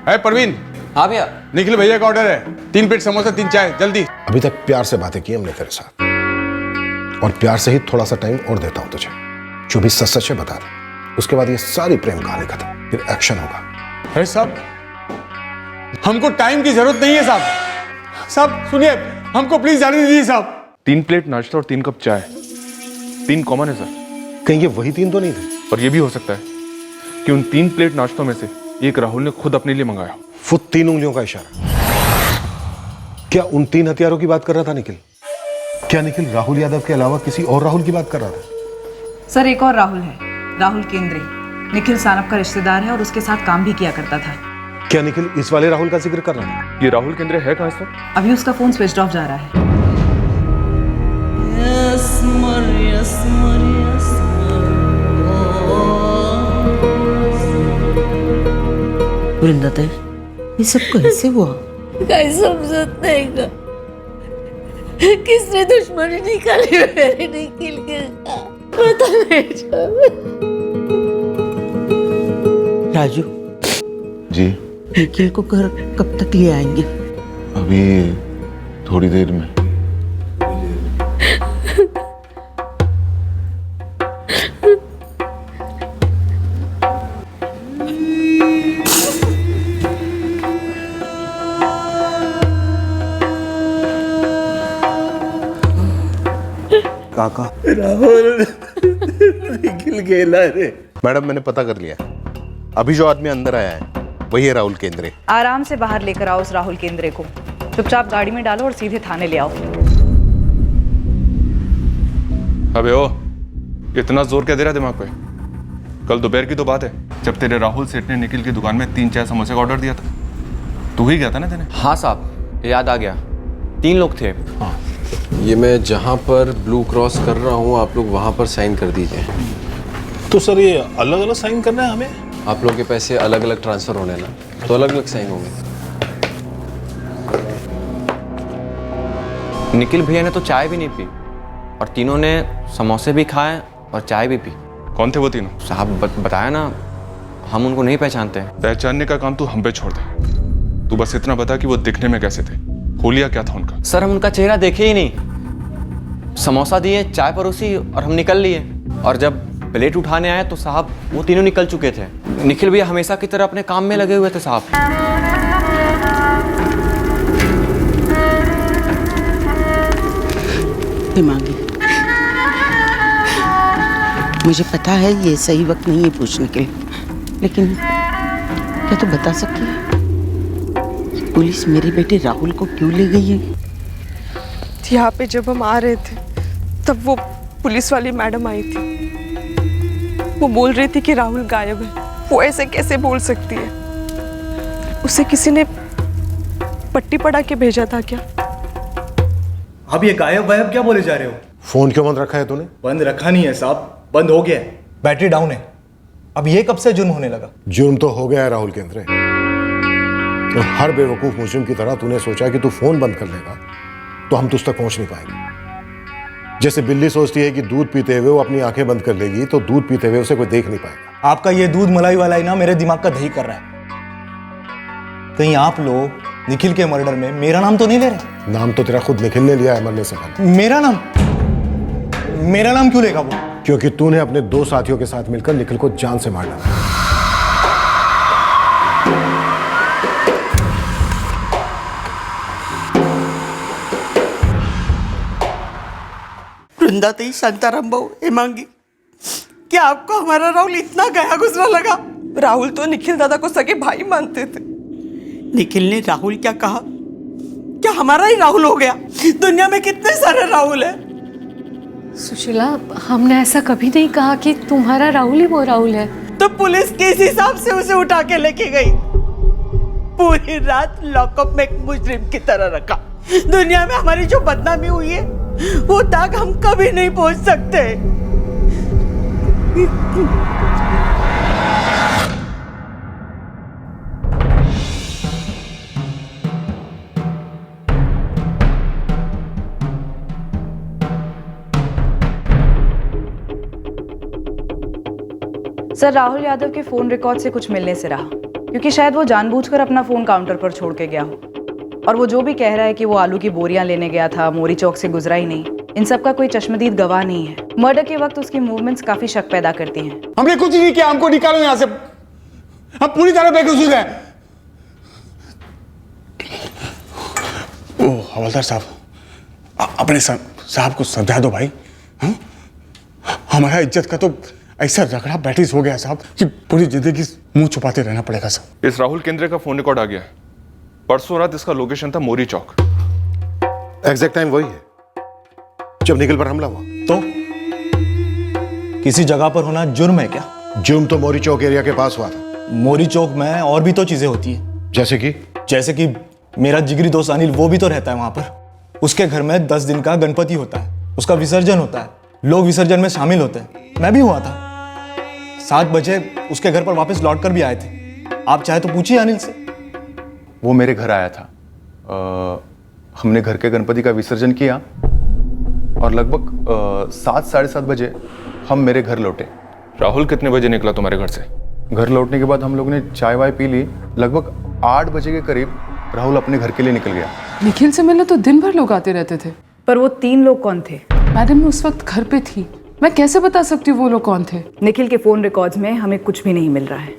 है परवीन? हाँ भैया। निखिल भैया का ऑर्डर है, 3 प्लेट समोसा 3 चाय जल्दी। अभी तक प्यार से बातें की हमने तेरे साथ, और प्यार से ही थोड़ा सा टाइम और देता हूं तुझे। जो भी सच सच है बता दे, उसके बाद ये सारी प्रेम कहानी खत्म, फिर एक्शन होगा। है साहब, हमको टाइम की जरूरत नहीं है साहब। साहब सुनिए, हमको प्लीज जाने दीजिए साहब। 3 प्लेट नाश्ता और 3 कप चाय, 3 कॉमन है सर। कहीं ये वही 3 तो नहीं थे? और ये भी हो सकता है कि उन 3 प्लेट नाश्तों में से एक राहुल ने खुद अपने लिए मंगाया। फुट 3 उंगलियों का इशारा। क्या उन 3 हथियारों की बात कर रहा था निखिल? क्या निखिल राहुल यादव के अलावा किसी और राहुल की बात कर रहा था? सर, एक और राहुल है, राहुल केंद्रे। निखिल सानप का रिश्तेदार है और उसके साथ काम भी किया करता था। क्या निखिल इस वाले राहुल का जिक्र कर रहा था? ये राहुल केंद्रे है कहाँ इस वक्त? अभी उसका फोन स्विच ऑफ जा रहा है। वृंदा, ये सब कैसे हुआ? समझत नहीं का, किसने दुश्मनी निकाली मेरे निखिल के पता नहीं। राजू जी, निखिल को घर कब तक ले आएंगे? अभी थोड़ी देर में। काका, राहुल निखिल गेला रे। मैडम, मैंने पता कर लिया, अभी जो आदमी अंदर आया है वही है राहुल केंद्रे। आराम से बाहर लेकर आओ उस राहुल केंद्रे को, चुपचाप गाड़ी में डालो और सीधे थाने ले आओ। अबे ओ, इतना जोर क्या दे रहा दिमाग पे? कल दोपहर की तो बात है जब तेरे राहुल सेठ ने निखिल की दुकान में 3 चाय समोसे का ऑर्डर दिया था। तू ही गया था ना तेने? हाँ साहब, याद आ गया, 3 लोग थे। हाँ। ये मैं जहाँ पर ब्लू क्रॉस कर रहा हूँ, आप लोग वहाँ पर साइन कर दीजिए। तो सर ये अलग अलग साइन करना है हमें? आप लोगों के पैसे अलग अलग ट्रांसफर होने ना, तो अलग अलग साइन होंगे। निखिल भैया ने तो चाय भी नहीं पी और तीनों ने समोसे भी खाए और चाय भी पी। कौन थे वो तीनों? साहब बताया ना, हम उनको नहीं पहचानते। पहचानने का काम तू हम पे छोड़ दे, तू बस इतना बता कि वो दिखने में कैसे थे, होलिया क्या था उनका? सर हम उनका चेहरा देखे ही नहीं, समोसा दिए, चाय परोसी और हम निकल लिए। और जब प्लेट उठाने आया तो साहब वो तीनों निकल चुके थे। निखिल भैया हमेशा की तरह अपने काम में लगे हुए थे साहब। हिमांगी, मुझे पता है ये सही वक्त नहीं है पूछने के लिए, लेकिन क्या तू बता सकती है पुलिस मेरे बेटे राहुल को क्यों ले गई है? यहाँ पे जब हम आ रहे थे तब वो पुलिस वाली मैडम आई थी। वो बोल रही थी कि राहुल गायब है। वो ऐसे कैसे बोल सकती है? उसे किसी ने पट्टी पड़ा के भेजा था क्या? आप ये गायब वायब क्या बोले जा रहे हो? फोन क्यों बंद रखा है तूने? बंद रखा नहीं है साहब, बंद हो गया है, बैटरी डाउन है। अब ये कब से जुर्म होने लगा? जुर्म तो हो गया है राहुल केंद्रे। तो हर बेवकूफ मुजरिम की तरह तूने सोचा कि तू फोन बंद कर लेगा तो हम तुझ तक पहुंच नहीं पाएंगे। जैसे बिल्ली सोचती है कि दूध पीते हुए वो अपनी आंखें बंद कर लेगी तो दूध पीते हुए उसे कोई देख नहीं पाएगा। आपका ये दूध मलाई वाला ही ना मेरे दिमाग का दही कर रहा है। कहीं आप लोग निखिल के मर्डर में मेरा नाम तो नहीं ले रहे? नाम तो तेरा खुद निखिल ने लिया है मरने से पहले। मेरा नाम क्यों लेगा वो? क्योंकि तूने अपने 2 साथियों के साथ मिलकर निखिल को जान से मार डाला। वृंदातई, शांताराम बाबू, हिमांगी, क्या आपको हमारा राहुल इतना गया गुजरा लगा? राहुल तो निखिल दादा को सगे भाई मानते थे। निखिल ने राहुल क्या कहा? क्या हमारा ही राहुल हो गया? दुनिया में कितने सारे राहुल है। सुशीला, हमने ऐसा कभी नहीं कहा कि तुम्हारा राहुल ही वो राहुल है। तो पुलिस किस हिसाब से उसे उठा के लेके गई? पूरी रात लॉकअप में एक मुजरिम की तरह रखा। दुनिया में हमारी जो बदनामी हुई है वो तक हम कभी नहीं पहुंच सकते। सर, राहुल यादव के फोन रिकॉर्ड से कुछ मिलने से रहा, क्योंकि शायद वो जानबूझकर अपना फोन काउंटर पर छोड़ के गया हो। और वो जो भी कह रहा है कि वो आलू की बोरियां लेने गया था, मोरी चौक से गुजरा ही नहीं, इन सब का कोई चश्मदीद गवाह नहीं है। मर्डर के वक्त उसकी मूवमेंट्स काफी शक पैदा करती हैं। हमने कुछ नहीं किया, हमको निकालो यहाँ से। हम पूरी तरह बेकसूर हैं। ओ हवलदार साहब, अपने साहब को समझा दो भाई। हमारा इज्जत का तो ऐसा रगड़ा बैटिस हो गया साहब कि पूरी जिंदगी मुंह छुपाते रहना पड़ेगा साहब। इस राहुल केंद्रे का फोन रिकॉर्ड आ गया है। परसों रात इसका लोकेशन था मोरी चौक। एग्जैक्ट टाइम वही है जब निखिल पर हमला हुआ। तो किसी जगह पर होना जुर्म है क्या? जुर्म तो मोरी चौक एरिया के पास हुआ था। मोरी चौक में और भी तो चीजें होती है। जैसे कि मेरा जिगरी दोस्त अनिल, वो भी तो रहता है वहां पर। उसके घर में 10 दिन का गणपति होता है, उसका विसर्जन होता है, लोग विसर्जन में शामिल होते हैं। मैं भी हुआ था। 7 बजे उसके घर पर वापस लौट कर भी आए थे। आप चाहे तो पूछिए अनिल से। वो मेरे घर आया था। हमने घर के गणपति का विसर्जन किया और लगभग 7 साढ़े 7 बजे हम मेरे घर लौटे। राहुल कितने बजे निकला तुम्हारे घर से? घर लौटने के बाद हम लोग ने चाय वाय पी ली। लगभग 8 बजे के करीब राहुल अपने घर के लिए निकल गया। निखिल से मिलने तो दिन भर लोग आते रहते थे। पर वो 3 लोग कौन थे? मैडम, मैं उस वक्त घर पे थी, मैं कैसे बता सकती हूँ वो लोग कौन थे? निखिल के फोन रिकॉर्ड्स में हमें कुछ भी नहीं मिल रहा है।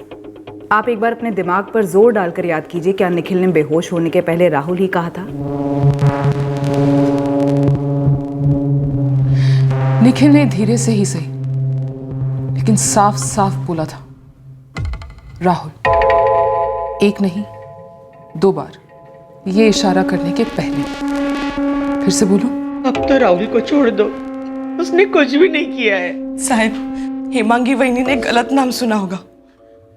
आप एक बार अपने दिमाग पर जोर डालकर याद कीजिए, क्या निखिल ने बेहोश होने के पहले राहुल ही कहा था? निखिल ने धीरे से ही सही, लेकिन साफ साफ बोला था राहुल। एक नहीं 2 बार, ये इशारा करने के पहले। फिर से बोलूं? अब तो राहुल को छोड़ दो, उसने कुछ भी नहीं किया है। साहब, हेमांगी वहीनी ने गलत नाम सुना होगा।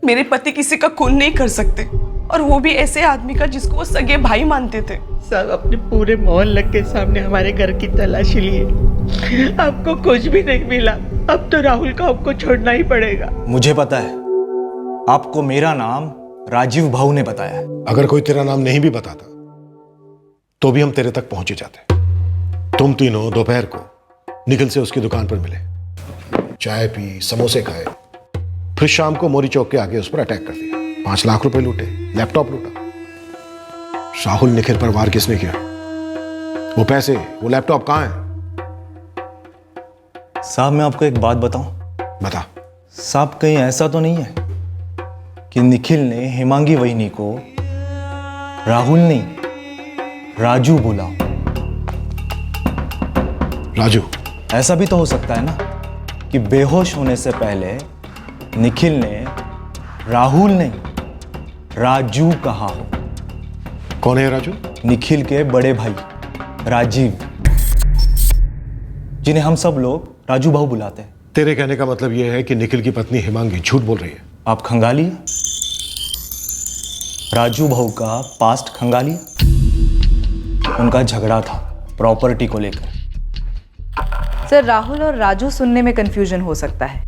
मेरे पति किसी का खून नहीं कर सकते, और वो भी ऐसे आदमी का जिसको वो सगे भाई मानते थे। सब अपने पूरे मोहल्ले के सामने हमारे घर की तलाशी लिए, आपको कुछ भी नहीं मिला। अब तो राहुल को आपको छोड़ना ही पड़ेगा। मुझे पता है, आपको मेरा नाम राजीव भाऊ ने बताया है। अगर कोई तेरा नाम नहीं भी बताता तो भी हम तेरे तक पहुंचे जाते। तुम तीनों दोपहर को निखिल से उसकी दुकान पर मिले, चाय पी, समोसे खाए, फिर शाम को मोरी चौक के आगे उस पर अटैक कर दिया। 5 लाख रुपए लूटे, लैपटॉप लूटा। राहुल निखिल पर वार किसने किया? वो पैसे, वो लैपटॉप कहां है? साहब, मैं आपको एक बात बताऊं, बता। साहब कहीं ऐसा तो नहीं है कि निखिल ने हिमांगी वहिनी को राहुल नहीं राजू बोला? राजू? ऐसा भी तो हो सकता है ना कि बेहोश होने से पहले निखिल ने राहुल नहीं राजू कहा हो। कौन है राजू? निखिल के बड़े भाई राजीव, जिन्हें हम सब लोग राजू भाऊ बुलाते हैं। तेरे कहने का मतलब यह है कि निखिल की पत्नी हिमांगी झूठ बोल रही है? आप खंगालिए, राजू भाऊ का पास्ट खंगालिए। उनका झगड़ा था प्रॉपर्टी को लेकर। सर, राहुल और राजू सुनने में कंफ्यूजन हो सकता है।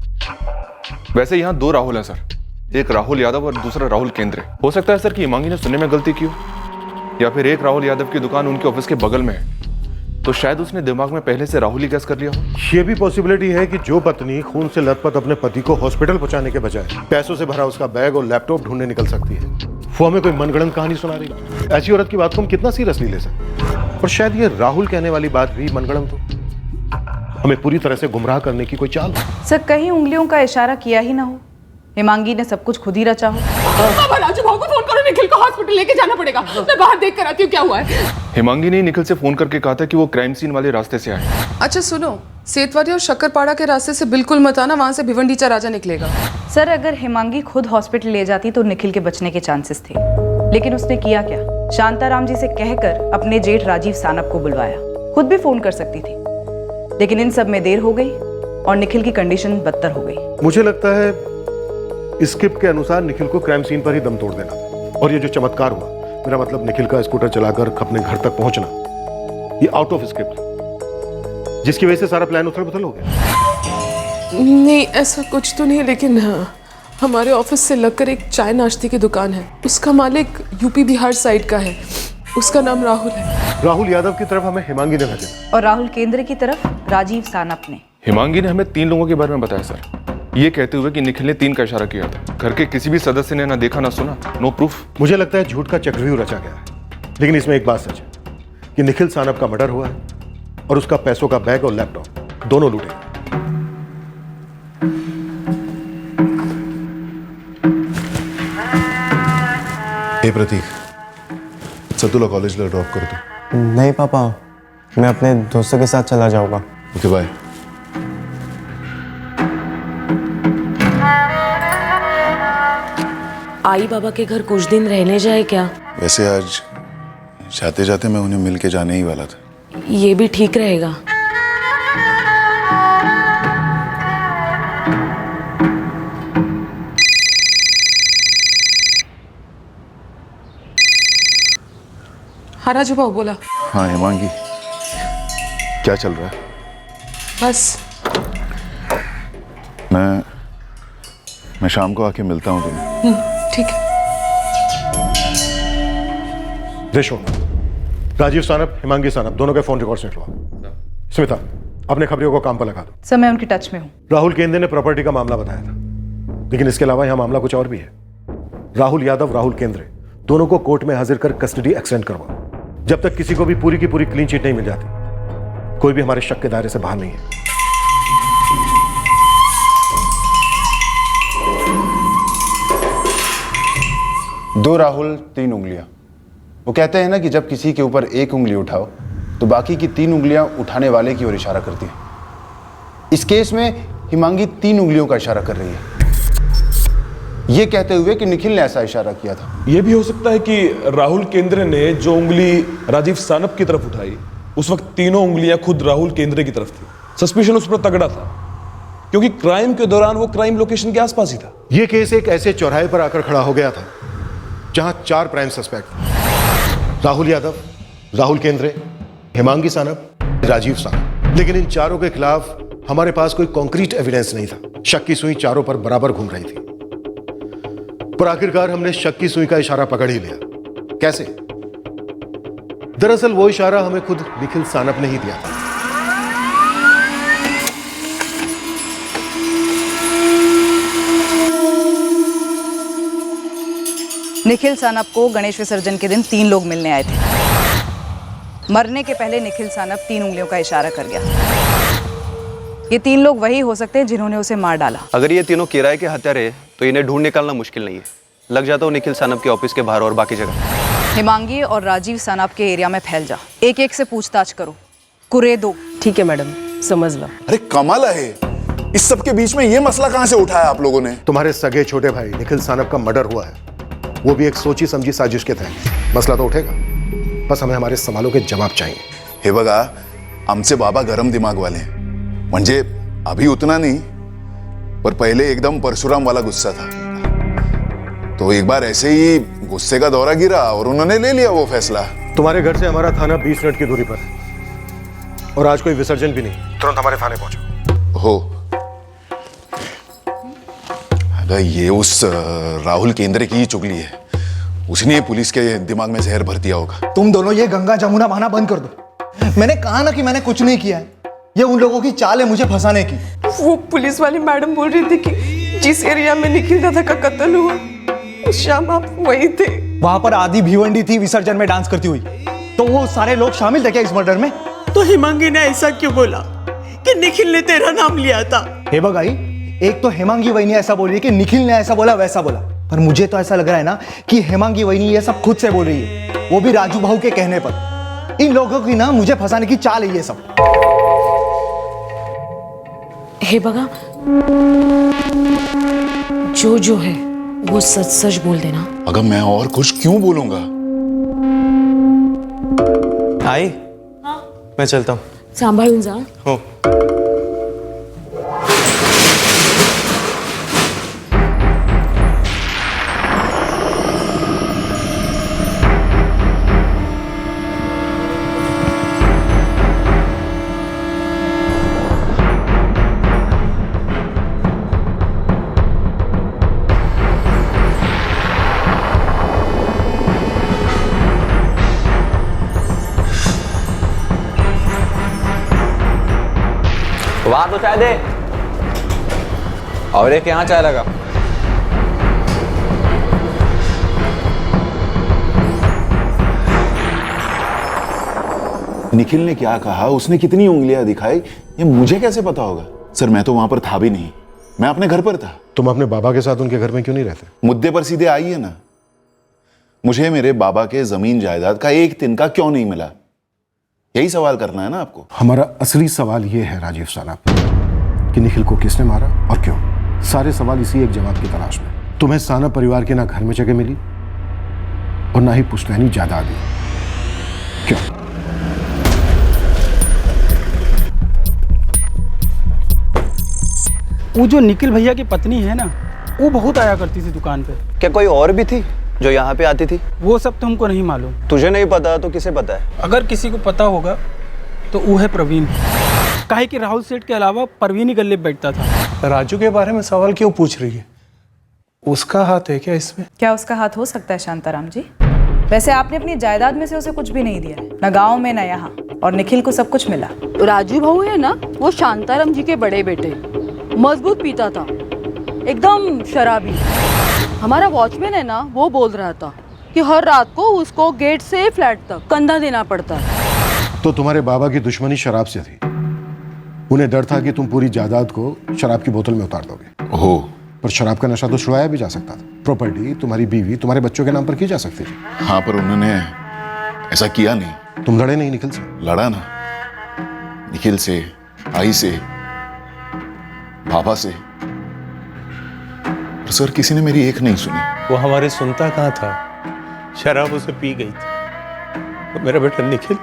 वैसे यहाँ 2 राहुल हैं सर, एक राहुल यादव और दूसरा राहुल केंद्रे। हो सकता है सर कि हिमांगी ने सुनने में गलती की हो, या फिर एक राहुल यादव की दुकान उनके ऑफिस के बगल में है, तो शायद उसने दिमाग में पहले से राहुल ही गैस कर लिया हो। ये भी पॉसिबिलिटी है कि जो पत्नी खून से लथपथ अपने पति को हॉस्पिटल पहुंचाने के बजाय पैसों से भरा उसका बैग और लैपटॉप ढूंढने निकल सकती है, वो हमें कोई मनगढ़ंत कहानी सुना रही है। ऐसी औरत की बात को हम कितना सीरियसली ले सकते, और शायद ये राहुल कहने वाली बात भी मनगढ़ंत हो, हमें पूरी तरह से गुमराह करने की कोई चाल हो। सर, कहीं उंगलियों का इशारा किया ही ना हो, हिमांगी ने सब कुछ खुद ही रचा हो। बाबा, राजू भाऊ को फोन करो, निखिल को हॉस्पिटल लेके जाना पड़ेगा। मैं बाहर देख कर आती हूँ क्या हुआ है। हिमांगी ने निखिल से फोन करके कहा था कि वो क्राइम सीन वाले रास्ते से आए। अच्छा सुनो, सेतवारी और शक्करपाड़ा के रास्ते से बिल्कुल मत आना, वहां से भिवंडीचा राजा निकलेगा। सर, अगर हिमांगी खुद हॉस्पिटल ले जाती तो निखिल के बचने के चांसेस थे, लेकिन उसने किया क्या? शांताराम जी से कहकर अपने जेठ राजीव सानप को बुलवाया। खुद भी फोन कर सकती थी, लेकिन इन सब में देर हो गई और निखिल की कंडीशन बदतर हो गई। मुझे लगता है स्क्रिप्ट के अनुसार निखिल को क्राइम सीन पर ही दम तोड़ देना, और ये जो चमत्कार हुआ, मेरा मतलब निखिल का स्कूटर चलाकर अपने घर तक पहुंचना, ये आउट ऑफ स्क्रिप्ट, जिसकी वजह से सारा प्लान उथल-पुथल हो गया। नहीं, ऐसा कुछ तो नहीं है, लेकिन हाँ, हमारे ऑफिस से लगकर एक चाय नाश्ते की दुकान है, उसका मालिक यूपी बिहार साइड का है, उसका नाम राहुल है। राहुल यादव की तरफ हमें हिमांगी ने भेजा, और राहुल केंद्र की तरफ राजीव सानप ने। हिमांगी ने हमें 3 लोगों के बारे में बताया सर, ये कहते हुए कि निखिल ने 3 का इशारा किया था। घर के किसी भी सदस्य ने ना देखा ना सुना, नो प्रूफ। मुझे लगता है झूठ का चक्रव्यूह रचा गया है, लेकिन इसमें एक बात सच है कि निखिल सानप का मर्डर हुआ है और उसका पैसों का बैग और लैपटॉप दोनों लूटे। हे प्रतीक, चल तुला कॉलेजला ड्रॉप करतो। नहीं पापा, मैं अपने दोस्तों के साथ चला जाऊंगा। Okay bye. आई बाबा के घर कुछ दिन रहने जाए क्या? वैसे आज जाते जाते मैं उन्हें मिल के जाने ही वाला था। ये भी ठीक रहेगा। हाँ राजू भाऊ बोला। हाँ हिमांगी, क्या चल रहा है? बस मैं शाम को आके मिलता हूँ तुम्हें। ठीक है। देशो, राजीव सानप, हिमांगी सानप, दोनों के फोन रिकॉर्ड्स निकलवाओ। स्मिता, अपने खबरियों को काम पर लगा दो। सर, मैं उनकी टच में हूँ। राहुल केंद्रे ने प्रॉपर्टी का मामला बताया था, लेकिन इसके अलावा यहाँ मामला कुछ और भी है। राहुल यादव, राहुल केंद्रे, दोनों को कोर्ट में हाजिर कर कस्टडी एक्सटेंड करवाओ। जब तक किसी को भी पूरी की पूरी क्लीन चिट नहीं मिल जाती, कोई भी हमारे शक के दायरे से बाहर नहीं है। दो राहुल 3 उंगलियां। वो कहते हैं ना कि जब किसी के ऊपर एक उंगली उठाओ तो बाकी की 3 उंगलियां उठाने वाले की ओर इशारा करती हैं। इस केस में हिमांगी 3 उंगलियों का इशारा कर रही है, ये कहते हुए कि निखिल ने ऐसा इशारा किया था। यह भी हो सकता है कि राहुल केंद्रे ने जो उंगली राजीव सानप की तरफ उठाई, उस वक्त तीनों उंगलियां खुद राहुल केंद्रे की तरफ थी। सस्पिशन उस पर तगड़ा था क्योंकि क्राइम के दौरान वो क्राइम लोकेशन के आसपास ही था। यह केस एक ऐसे चौराहे पर आकर खड़ा हो गया था जहां 4 प्राइम सस्पेक्ट थे, राहुल यादव, राहुल केंद्रे, हिमांगी सानप, राजीव सानप। लेकिन इन चारों के खिलाफ हमारे पास कोई कॉन्क्रीट एविडेंस नहीं था। शक की सुई चारों पर बराबर घूम रही थी, पर आखिरकार हमने शक की सुई का इशारा पकड़ ही लिया। कैसे? दरअसल वो इशारा हमें खुद निखिल सानप ने ही दिया था। निखिल सानप को गणेश विसर्जन के दिन 3 लोग मिलने आए थे। मरने के पहले निखिल सानप 3 उंगलियों का इशारा कर गया। ये 3 लोग वही हो सकते हैं जिन्होंने उसे मार डाला। अगर ये तीनों किराए के हत्यारे हैं तो इन्हें ढूंढ निकालना मुश्किल नहीं है। लग जाता हूँ निखिल सानप के ऑफिस के बाहर और बाकी जगह। हिमांगी और राजीव सानप के एरिया में फैल जा, एक एक से पूछताछ करो, कुरे दो। ठीक है मैडम, समझ लो। अरे कमाल है, इस सब के बीच में ये मसला कहां से उठाया आप लोगों ने? तुम्हारे सगे छोटे भाई निखिल सानप का मर्डर हुआ है, वो भी एक सोची समझी साजिश के तहत। मसला तो उठेगा, बस हमें हमारे सवालों के जवाब चाहिए। हे बघा, आमचे बाबा गरम दिमाग वाले हैं। म्हणजे अभी उतना नहीं, पर पहले एकदम परशुराम वाला गुस्सा था। तो एक बार ऐसे ही गुस्से का दौरा गिरा और उन्होंने ले लिया वो फैसला। तुम्हारे घर से हमारा थाना 20 मिनट की दूरी पर है और आज कोई विसर्जन भी नहीं। तुरंत हमारे थाने पहुंचो। हो, अगर ये उस राहुल केंद्र की ही चुगली है, उसने पुलिस के दिमाग में जहर भर दिया होगा। तुम दोनों ये गंगा जमुना बहाना बंद कर दो। मैंने कहा ना कि मैंने कुछ नहीं किया है, ये उन लोगों की चाल है मुझे फंसाने की। वो पुलिस वाली मैडम बोल रही थी कि जिस एरिया में निखिल दादा का कत्ल हुआ उस शाम आप वहीं थे। वहां पर आदि भिवंडी थी विसर्जन में डांस करती हुई, तो वो सारे लोग शामिल थे क्या इस मर्डर में? तो हिमांगी ने ऐसा क्यों बोला कि निखिल ने तेरा नाम लिया था? हे बगाई, एक तो हेमांगी वहीनी ऐसा बोल रही है कि निखिल ने ऐसा बोला वैसा बोला, पर मुझे तो ऐसा लग रहा है ना कि हेमांगी वहीनी ये सब खुद से बोल रही है, वो भी राजू भाऊ के कहने पर। इन लोगों की ना मुझे फंसाने की चाल है ये सब। हे बगा, जो है वो सच सच बोल देना। अगर मैं और कुछ क्यों बोलूंगा? आई, मैं चलता हूँ। सांभाळून जा। हो। वहां तो चाय दे, और एक यहाँ चाय लगा। निखिल ने क्या कहा, उसने कितनी उंगलियां दिखाई, ये मुझे कैसे पता होगा? सर मैं तो वहां पर था भी नहीं, मैं अपने घर पर था। तुम अपने बाबा के साथ उनके घर में क्यों नहीं रहते? मुद्दे पर सीधे आइए ना। मुझे मेरे बाबा के जमीन जायदाद का एक तिनका क्यों नहीं मिला, यही सवाल करना है ना आपको। हमारा असली सवाल यह है राजीव सानप कि निखिल को किसने मारा और क्यों। सारे सवाल इसी एक जवाब की तलाश में। तुम्हें सानप परिवार के ना घर में जगह मिली और ना ही पुश्तैनी जायदाद दी, क्यों? वो जो निखिल भैया की पत्नी है ना, वो बहुत आया करती थी दुकान पे। क्या कोई और भी थी जो यहाँ पे आती थी? वो सब तो हमको नहीं मालूम। तुझे नहीं पता तो किसे पता है? अगर किसी को पता होगा तो वो है प्रवीण। काहे कि राहुल सेठ के अलावा परवीन ही गले बैठता था। राजू के बारे में सवाल क्यों पूछ रही है? उसका हाथ है क्या इसमें? क्या उसका हाथ हो सकता है शांताराम जी? वैसे आपने अपनी जायदाद में से उसे कुछ भी नहीं दिया, न गांव में न यहाँ, और निखिल को सब कुछ मिला। राजू भाऊ है ना, वो शांताराम जी के बड़े बेटे, मजबूत पीता था, एकदम शराबी। हमारा वॉचमैन है ना, वो बोल रहा था कि हर रात को उसको गेट से फ्लैट तक कंधा देना पड़ता है। तो तुम्हारे बाबा की दुश्मनी शराब से थी। उन्हें डर था कि तुम पूरी जायदाद को शराब की बोतल में उतार दोगे। हो, पर शराब का नशा तो छुड़ाया भी जा सकता था। प्रॉपर्टी तुम्हारी बीवी, तुम्हारे बच्चों के नाम पर की जा सकती थी। हाँ, पर उन्होंने ऐसा किया नहीं। तुम लड़े नहीं निखिल से? लड़ा ना, निखिल से, आई से, बाबा से, पर सर किसी ने मेरी एक नहीं सुनी। वो हमारे सुनता कहाँ था, शराब उसे पी गई थी। तो मेरा बेटा निखिल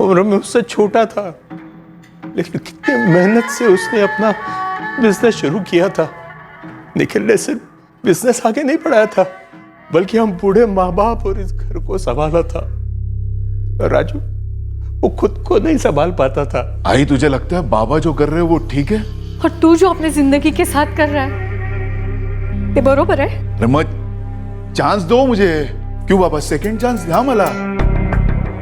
उम्र में उससे छोटा था, लेकिन कितनी मेहनत से उसने अपना बिजनेस शुरू किया था। निखिल ने सिर्फ बिजनेस आगे नहीं बढ़ाया था, बल्कि हम बूढ़े माँ बाप और इस घर को संभाला था। राजू वो खुद को नहीं संभाल पाता था। आई, तुझे लगता है बाबा जो कर रहे हैं वो ठीक है? और तू जो अपनी जिंदगी के साथ कर रहा है ये बरोबर है? रमत, चांस दो मुझे। क्यों बाबा, सेकंड चांस द्या मला।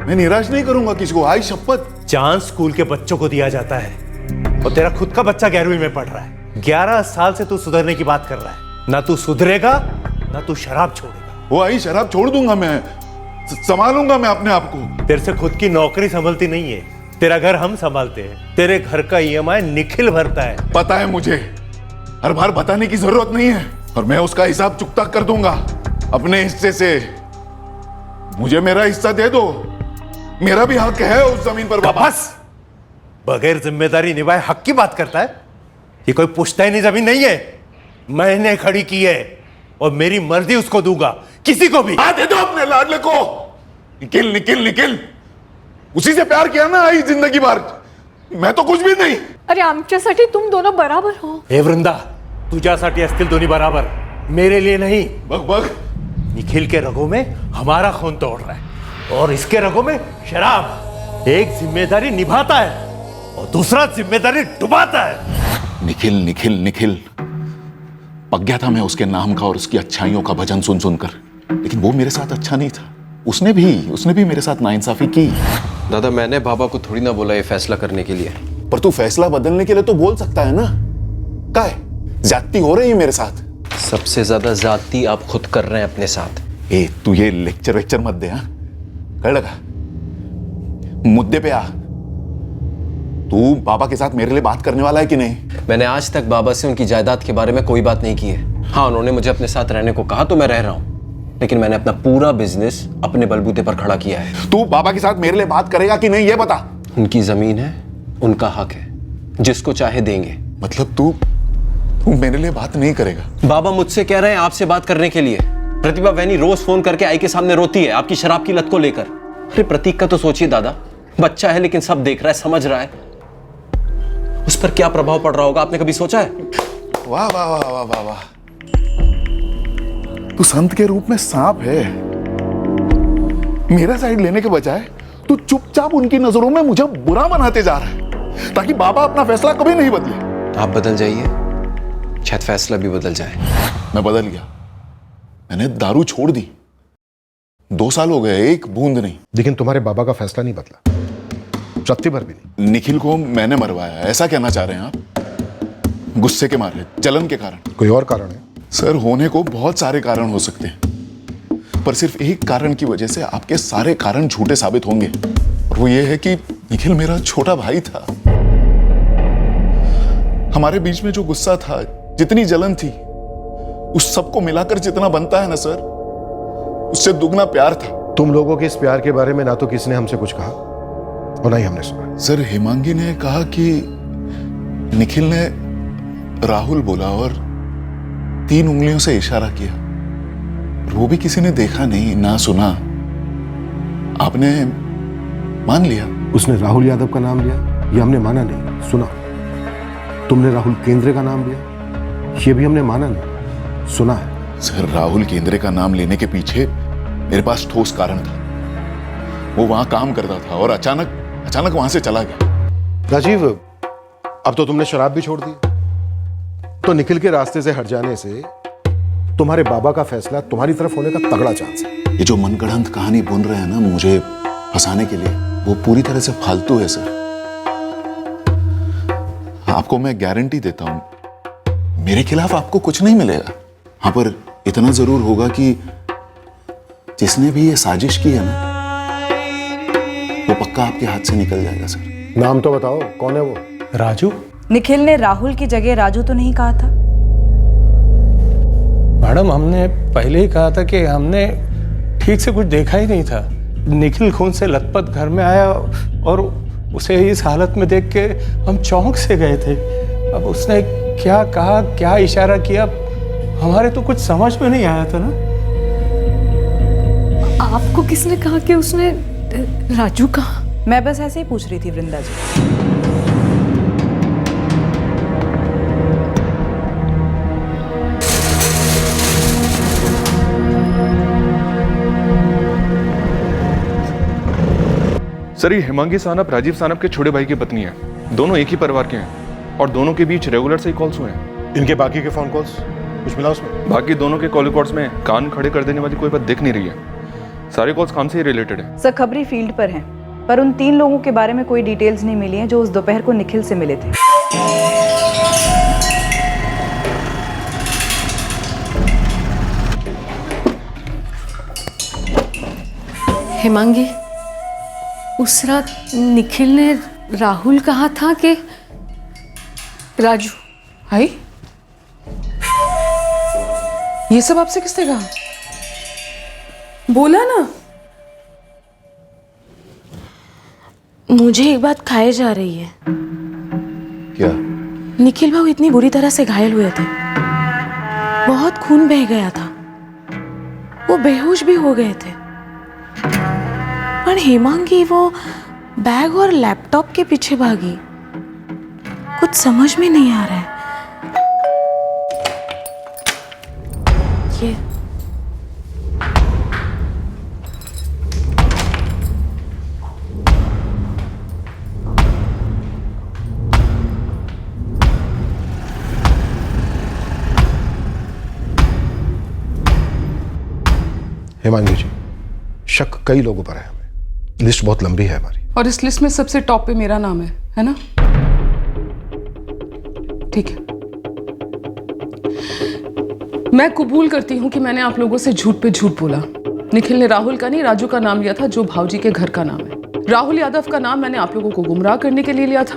मैं निराश नहीं करूंगा किसी को, आई शपथ। चांस स्कूल के बच्चों को दिया जाता है, और तेरा खुद का बच्चा 11वीं में पढ़ रहा है। 11 साल से तू सुधरने की बात कर रहा है। ना तू सुधरेगा, ना तू शराब छोड़ेगा। वो आई, शराब छोड़ दूंगा मैं, संभालूंगा मैं अपने आप को। तेरे से खुद की नौकरी संभलती नहीं है, तेरा घर हम संभालते हैं, तेरे घर का ईएमआई निखिल भरता है। पता है मुझे, हर बार बताने की जरूरत नहीं है, और मैं उसका हिसाब चुकता कर दूंगा अपने हिस्से से। मुझे मेरा हिस्सा दे दो, मेरा भी हक है उस जमीन पर। बस बगैर जिम्मेदारी निभाए हक की बात करता है। ये कोई पुश्तैनी जमीन नहीं है, मैंने खड़ी की है और मेरी मर्जी उसको दूंगा, किसी को भी। दे दो अपने लाडले को। निखिल निखिल निखिल, उसी से प्यार किया ना आई जिंदगी भर, मैं तो कुछ भी नहीं। अरे आमच्यासाठी तुम दोनों बराबर हो। हे वृंदा, तुझ्यासाठी असतील दोन्ही बराबर, मेरे लिए नहीं। बग बग, निखिल के रगों में हमारा खून तोड़ रहा है और इसके रगों में शराब। एक जिम्मेदारी निभाता है और दूसरा जिम्मेदारी डुबाता है। निखिल निखिल निखिल, पक गया था मैं उसके नाम का और उसकी अच्छाइयों का भजन सुन सुनकर, लेकिन वो मेरे साथ अच्छा नहीं था। उसने भी मेरे साथ नाइंसाफी की। दादा, मैंने बाबा को थोड़ी ना बोला ये फैसला करने के लिए। पर तू फैसला बदलने के लिए तो बोल सकता है ना। क्या है, ज्यादती हो रही है मेरे साथ। सबसे ज्यादा ज्यादती आप खुद कर रहे हैं अपने साथ। ए, तू ये लेक्चर वेक्चर मत दे। हाँ, कर लगा, मुद्दे पे आ। तू बाबा के साथ मेरे लिए बात करने वाला है कि नहीं? मैंने आज तक बाबा से उनकी जायदाद के बारे में कोई बात नहीं की है। हाँ, उन्होंने मुझे अपने साथ रहने को कहा तो मैं रह रहा हूँ, लेकिन मैंने अपना पूरा बिजनेस अपने बलबूते पर खड़ा किया है। तू बाबा के साथ मेरे लिए बात करेगा कि नहीं, ये बता। उनकी जमीन है, उनका हक है, जिसको चाहे देंगे। मतलब तू मेरे लिए बात नहीं करेगा? बाबा मुझसे कह रहे हैं आपसे बात करने के लिए। प्रतिभा वैनी रोज फोन करके आई के सामने रोती है आपकी शराब की लत को लेकर। अरे प्रतीक का तो सोचिए दादा, बच्चा है लेकिन सब देख रहा है, समझ रहा है, उस पर क्या प्रभाव पड़ रहा होगा, आपने कभी सोचा है? वाह वाह वाह वाह वाह वाह, तू संत के रूप में सांप है। मेरा साइड लेने के बजाय तू चुपचाप उनकी नजरों में मुझे बुरा बनाते जा रहा है, ताकि बाबा अपना फैसला कभी नहीं बदले। आप बदल जाइए, शायद फैसला भी बदल जाए। मैं बदल गया, मैंने दारू छोड़ दी। 2 साल हो गए, एक बूंद नहीं। लेकिन तुम्हारे बाबा का फैसला नहीं बदला, रत्ती भर भी नहीं। निखिल को मैंने मरवाया, ऐसा कहना चाह रहे हैं आप? गुस्से के मारे, जलन के कारण? कोई और कारण है? सर, होने को बहुत सारे कारण हो सकते हैं, पर सिर्फ एक कारण की वजह से आपके सारे कारण झूठे साबित होंगे, और वो ये है कि निखिल मेरा छोटा भाई था। हमारे बीच में जो गुस्सा था, जितनी जलन थी, उस सबको मिलाकर जितना बनता है ना सर, उससे दुगना प्यार था। तुम लोगों के इस प्यार के बारे में ना तो किसी ने हमसे कुछ कहा और ना ही हमने सुना। सर, हिमांगी ने कहा कि निखिल ने राहुल बोला और 3 उंगलियों से इशारा किया, वो भी किसी ने देखा नहीं ना सुना, आपने मान लिया। उसने राहुल यादव का नाम लिया, ये हमने माना नहीं, सुना। तुमने राहुल केंद्रे का नाम लिया, ये भी हमने माना नहीं, सुना है। सर, राहुल केंद्रे का नाम लेने के पीछे मेरे पास ठोस कारण था। वो वहां काम करता था और अचानक वहां से चला गया। राजीव, अब तो तुमने शराब भी छोड़ दी, तो निखिल के रास्ते से हट जाने से तुम्हारे बाबा का फैसला तुम्हारी तरफ होने का तगड़ा चांस है। ये जो मनगढ़ंत कहानी बुन रहे हैं ना मुझे फंसाने के लिए, वो पूरी तरह से फालतू है सर। आपको मैं गारंटी देता हूं, मेरे खिलाफ आपको कुछ नहीं मिलेगा। हाँ, पर इतना जरूर होगा कि जिसने भी ये साजिश की है ना, वो पक्का आपके हाथ से निकल जाएगा सर। नाम तो बताओ, कौन है वो? राजू? निखिल ने राहुल की जगह राजू तो नहीं कहा था? मैडम, हमने पहले ही कहा था कि हमने ठीक से कुछ देखा ही नहीं था। निखिल खून से लथपथ घर में आया और उसे इस हालत में देख के हम चौंक से गए थे। अब उसने क्या कहा, क्या इशारा किया, हमारे तो कुछ समझ में नहीं आया था ना। आपको किसने कहा कि उसने राजू कहा? मैं बस ऐसे ही पूछ रही थी वृंदा जी। सर, ये हिमांगी सानप राजीव सानप के छोटे भाई की पत्नी है। दोनों एक ही परिवार के हैं और दोनों के बीच रेगुलर से ही कॉल्स हुए हैं। इनके बाकी के फोन कॉल्स कुछ मिला उसमें? बाकी दोनों के कॉल रिकॉर्ड्स में कान खड़े कर देने वाली कोई बात दिख नहीं रही है। सारे कॉल्स काम से ही रिलेटेड है। सर, खबरी फील्ड पर हैं, पर उन 3 लोगों के बारे में कोई डिटेल्स नहीं मिली हैं जो उस दोपहर को निखिल से मिले थे। हिमांगी, उस रात निखिल ने राहुल कहा था कि राजू आई ये सब आपसे किसने कहा? बोला ना। मुझे एक बात खाए जा रही है। क्या? निखिल भाऊ इतनी बुरी तरह से घायल हुए थे, बहुत खून बह गया था, वो बेहोश भी हो गए थे, पर हेमांगी वो बैग और लैपटॉप के पीछे भागी। कुछ समझ में नहीं आ रहा है। ये हेमांगी जी, शक कई लोगों पर है हमें, लिस्ट बहुत लंबी है हमारी। और इस लिस्ट में सबसे टॉप पे मेरा नाम है ना? ठीक है, मैं कबूल करती हूं कि मैंने आप लोगों से झूठ पे झूठ बोला। निखिल ने राहुल का नहीं, राजू का नाम लिया था, जो भाऊजी के घर का नाम है। राहुल यादव का नाम मैंने आप लोगों को गुमराह करने के लिए लिया था,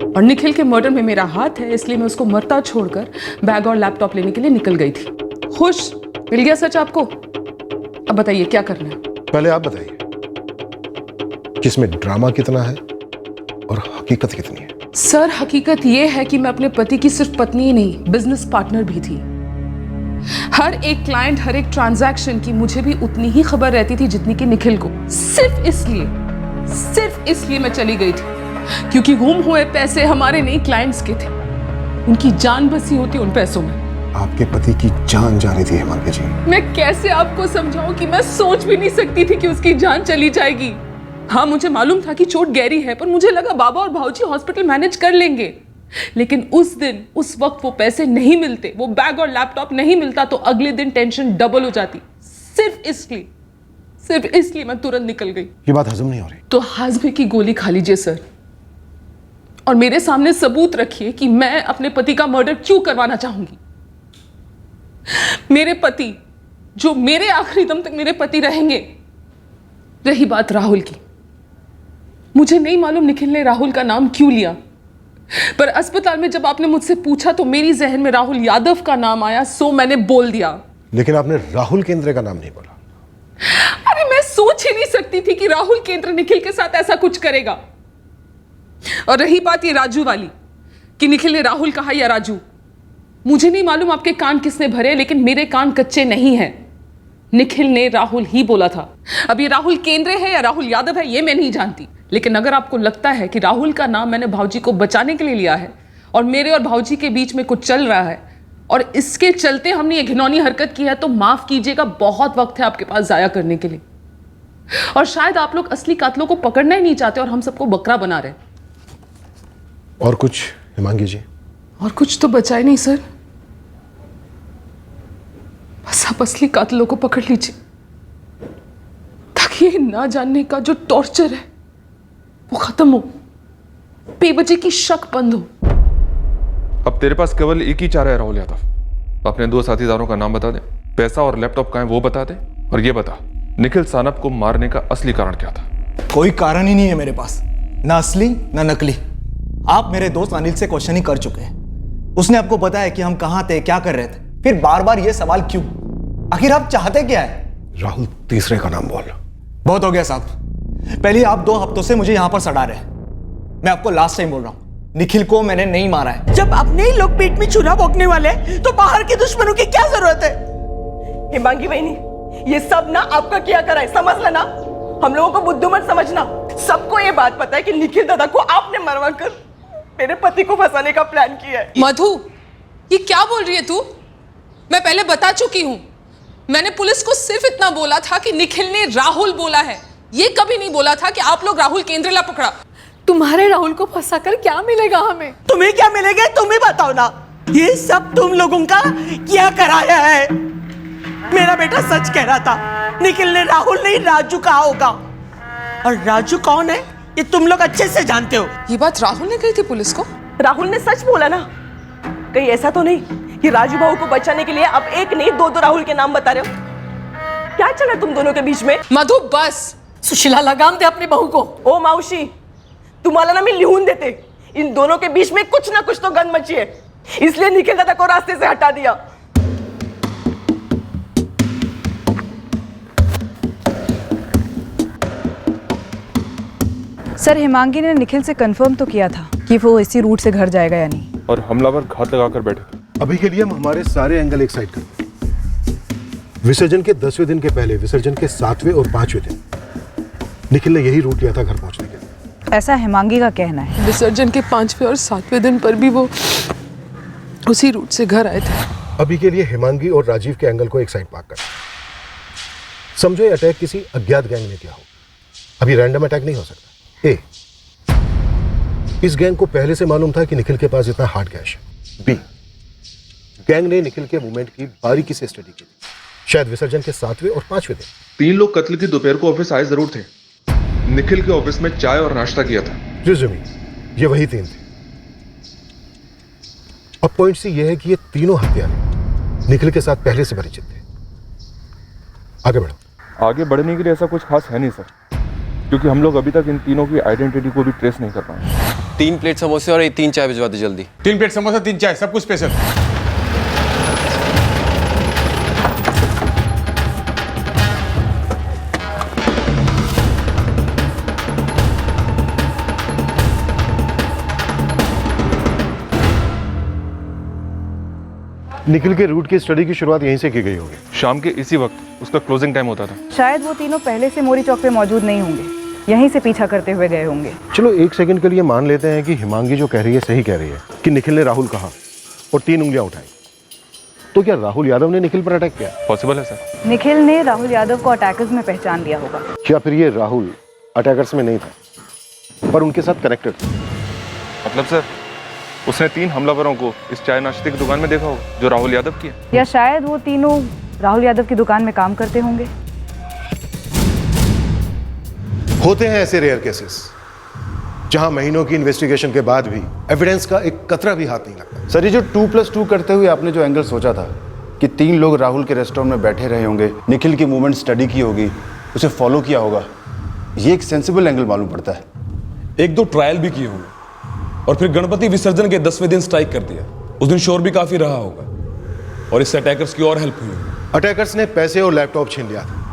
और निखिल के मर्डर में मेरा हाथ है, इसलिए मैं उसको मरता छोड़कर बैग और लैपटॉप लेने के लिए निकल गई थी। खुश? मिल गया सच आपको? अब बताइए क्या करना है। पहले आप बताइए कि इसमें ड्रामा कितना है और हकीकत कितनी है? सर, हकीकत यह है कि मैं अपने पति की सिर्फ पत्नी ही नहीं, बिजनेस पार्टनर भी थी। हर एक क्लाइंट, हर एक ट्रांजैक्शन की मुझे भी उतनी ही खबर रहती थी जितनी कि निखिल को। सिर्फ इसलिए मैं चली गई थी क्योंकि गुम हुए पैसे हमारे नहीं, क्लाइंट्स के थे। उनकी जान बसी होती उन पैसों में। आपके पति की जान जा रही थी हेमांगी जी। मैं कैसे आपको समझाऊं कि मैं सोच भी नहीं सकती थी कि उसकी जान चली जाएगी। हाँ, मुझे मालूम था कि चोट गहरी है, पर मुझे लगा बाबा और भाऊजी हॉस्पिटल मैनेज कर लेंगे। लेकिन उस दिन, उस वक्त वो पैसे नहीं मिलते, वो बैग और लैपटॉप नहीं मिलता, तो अगले दिन टेंशन डबल हो जाती। सिर्फ इसलिए मैं तुरंत निकल गई। ये बात हजम नहीं हो रही। तो हाजमे की गोली खा लीजिए सर, और मेरे सामने सबूत रखिए कि मैं अपने पति का मर्डर क्यों करवाना चाहूंगी। मेरे पति, जो मेरे आखिरी दम तक मेरे पति रहेंगे। रही बात राहुल की, मुझे नहीं मालूम निखिल ने राहुल का नाम क्यों लिया, पर अस्पताल में जब आपने मुझसे पूछा तो मेरी जहन में राहुल यादव का नाम आया, सो मैंने बोल दिया। लेकिन आपने राहुल केंद्रे का नाम नहीं बोला। अरे मैं सोच ही नहीं सकती थी कि राहुल केंद्र निखिल के साथ ऐसा कुछ करेगा। और रही बात ये राजू वाली, कि निखिल ने राहुल कहा या राजू, मुझे नहीं मालूम आपके कान किसने भरे, लेकिन मेरे कान कच्चे नहीं हैं। निखिल ने राहुल ही बोला था। अब ये राहुल केंद्रे है या राहुल यादव है, ये मैं नहीं जानती, लेकिन अगर आपको लगता है कि राहुल का नाम मैंने भाऊजी को बचाने के लिए लिया है और मेरे और भाऊजी के बीच में कुछ चल रहा है और इसके चलते हमने ये घिनौनी हरकत की है, तो माफ कीजिएगा, बहुत वक्त है आपके पास जाया करने के लिए। और शायद आप लोग असली कातलों को पकड़ना ही नहीं चाहते और हम सबको बकरा बना रहे। और कुछ हेमांगी जी? और कुछ तो बचा ही नहीं सर, बस आप असली कातलों को पकड़ लीजिए, ताकि ये ना जानने का जो टॉर्चर है वो खत्म हो, बेवजह की शक बंद हो। अब तेरे पास केवल एक ही चारा है राहुल यादव, अपने 2 साथीदारों का नाम बता दे, पैसा और लैपटॉप कहाँ है वो बता दे, और ये बता निखिल सानप को मारने का असली कारण क्या था? कोई कारण ही नहीं है मेरे पास, ना असली ना नकली। आप मेरे दोस्त अनिल से क्वेश्चन ही कर चुके हैं। उसने आपको बताया कि हम कहां थे, क्या कर रहे थे, फिर बार बार ये सवाल क्यों? आखिर आप चाहते क्या है? राहुल तीसरे का नाम बोल। बहुत हो गया साहब, पहले आप 2 हफ्तों से मुझे यहां पर सड़ा रहे हैं। मैं आपको लास्ट टाइम बोल रहा हूं, निखिल को मैंने नहीं मारा है। जब अपने ही लोग पेट में चूल्हा भोंकने वाले तो बाहर के दुश्मनों की क्या जरूरत है? हेमांगी बहनी, ये सब ना आपका किया करा है, समझ लेना। हम लोगों को बुद्धू मत समझना। सबको ये बात पता है कि निखिल दादा को आपने मरवा कर मेरे पति को फंसाने का प्लान किया है। मधु, ये क्या बोल रही है तू? मैं पहले बता चुकी हूं, मैंने पुलिस को सिर्फ इतना बोला था कि निखिल ने राहुल बोला है, ये कभी नहीं बोला था कि आप लोग राहुल केंद्रेला पकड़ा। तुम्हारे राहुल को फंसाकर क्या मिलेगा हमें? तुम्हें क्या मिलेगा तुम ही बताओ ना। ये सब तुम लोगों का क्या कराया है? मेरा बेटा सच कह रहा था, निखिल ने राहुल नहीं राजू कहा होगा, और राजू कौन है ये तुम लोग अच्छे से जानते हो। ये बात राहुल ने कही थी पुलिस को? राहुल ने सच बोला ना? कहीं ऐसा तो नहीं कि राजू भाऊ को बचाने के लिए अब एक नहीं 2 राहुल के नाम बता रहे हो? क्या चल रहा है तुम दोनों के बीच में? मधु बस, सुशीला लगाम दे अपनी बहू को। ओ मावशी, तुम्हाला ना मी लिहून देते, इन दोनों के बीच में कुछ ना कुछ तो गंद मची है, इसलिए निखिल दादा को रास्ते से हटा दिया। सर, हिमांगी ने निखिल से कंफर्म तो किया था कि वो इसी रूट से घर जाएगा या नहीं, और हमलावर घात लगाकर बैठे। अभी के लिए हम हमारे सारे एंगल एक साइड करते हैं। विसर्जन के 10वें दिन के पहले, विसर्जन के 7वें और 5वें दिन निखिल ने यही रूट लिया था घर पहुंचने के लिए। ऐसा हिमांगी का कहना है। विसर्जन के 5वें और 7वें दिन पर भी वो उसी रूट से घर आए थे। अभी के लिए हिमांगी और राजीव के एंगल को एक साइड पार्क कर समझो ये अटैक किसी अज्ञात गैंग ने किया हो। अभी रैंडम अटैक नहीं हो सकता। ए, इस गैंग को पहले से मालूम था कि निखिल के पास इतना हार्ड कैश है। बी, गैंग ने निखिल के मूवमेंट की बारीकी से स्टडी की, शायद विसर्जन के 7वें और 5वें दिन। 3 लोग कत्ल की दोपहर को ऑफिस आए जरूर थे। निखिल के ऑफिस में चाय और नाश्ता किया था। रिज्यूमी, ये वही 3 थे। अब पॉइंट सी ये है कि ये तीनों हत्यारे निखिल के साथ पहले से परिचित थे। आगे बढ़ो। आगे बढ़ने के लिए ऐसा कुछ खास है नहीं सर, क्योंकि हम लोग अभी तक इन तीनों की आइडेंटिटी को भी ट्रेस नहीं कर पाए। 3 प्लेट समोसे और 3 चाय भिजवा दे जल्दी। 3 प्लेट समोसा, 3 चाय, सब कुछ स्पेशल। निखिल के रूट की स्टडी की शुरुआत यहीं से की गई होगी। शाम के इसी वक्त उसका क्लोजिंग टाइम होता था। शायद वो तीनों पहले से मोरी चौक पे मौजूद नहीं होंगे, यहीं से पीछा करते हुए गए होंगे। चलो एक सेकंड के लिए मान लेते हैं कि हिमांगी जो कह रही है सही कह रही है कि निखिल ने राहुल कहा और 3 उंगलियां उठाई। तो क्या राहुल यादव ने निखिल पर अटैक किया? पॉसिबल है सर। निखिल ने राहुल यादव को अटैकर्स में पहचान लिया होगा, या फिर ये राहुल अटैकर्स में नहीं था पर उनके साथ कनेक्टेड था। मतलब सर, उसने 3 हमलावरों को इस चाय नाश्ते की दुकान में देखा हो जो राहुल यादव की है। या शायद वो तीनों राहुल यादव की दुकान में काम करते होंगे। होते हैं ऐसे रेयर केसेस जहां महीनों की इन्वेस्टिगेशन के बाद भी एविडेंस का एक कतरा भी हाथ नहीं लगता। सर, ये जो 2+2 करते हुए आपने जो एंगल सोचा था कि 3 लोग राहुल के रेस्टोरेंट में बैठे रहे होंगे, निखिल की मूवमेंट स्टडी की होगी, उसे फॉलो किया होगा, ये एक सेंसिबल एंगल मालूम पड़ता है। 1-2 ट्रायल भी किए होंगे और फिर गणपति विसर्जन के 10वें दिन स्ट्राइक कर दिया। उस दिन शोर भी काफी रहा होगा और इससे अटैकर्स की और हेल्प हुई होगी। अटैकर्स ने पैसे और लैपटॉप छीन लिया था।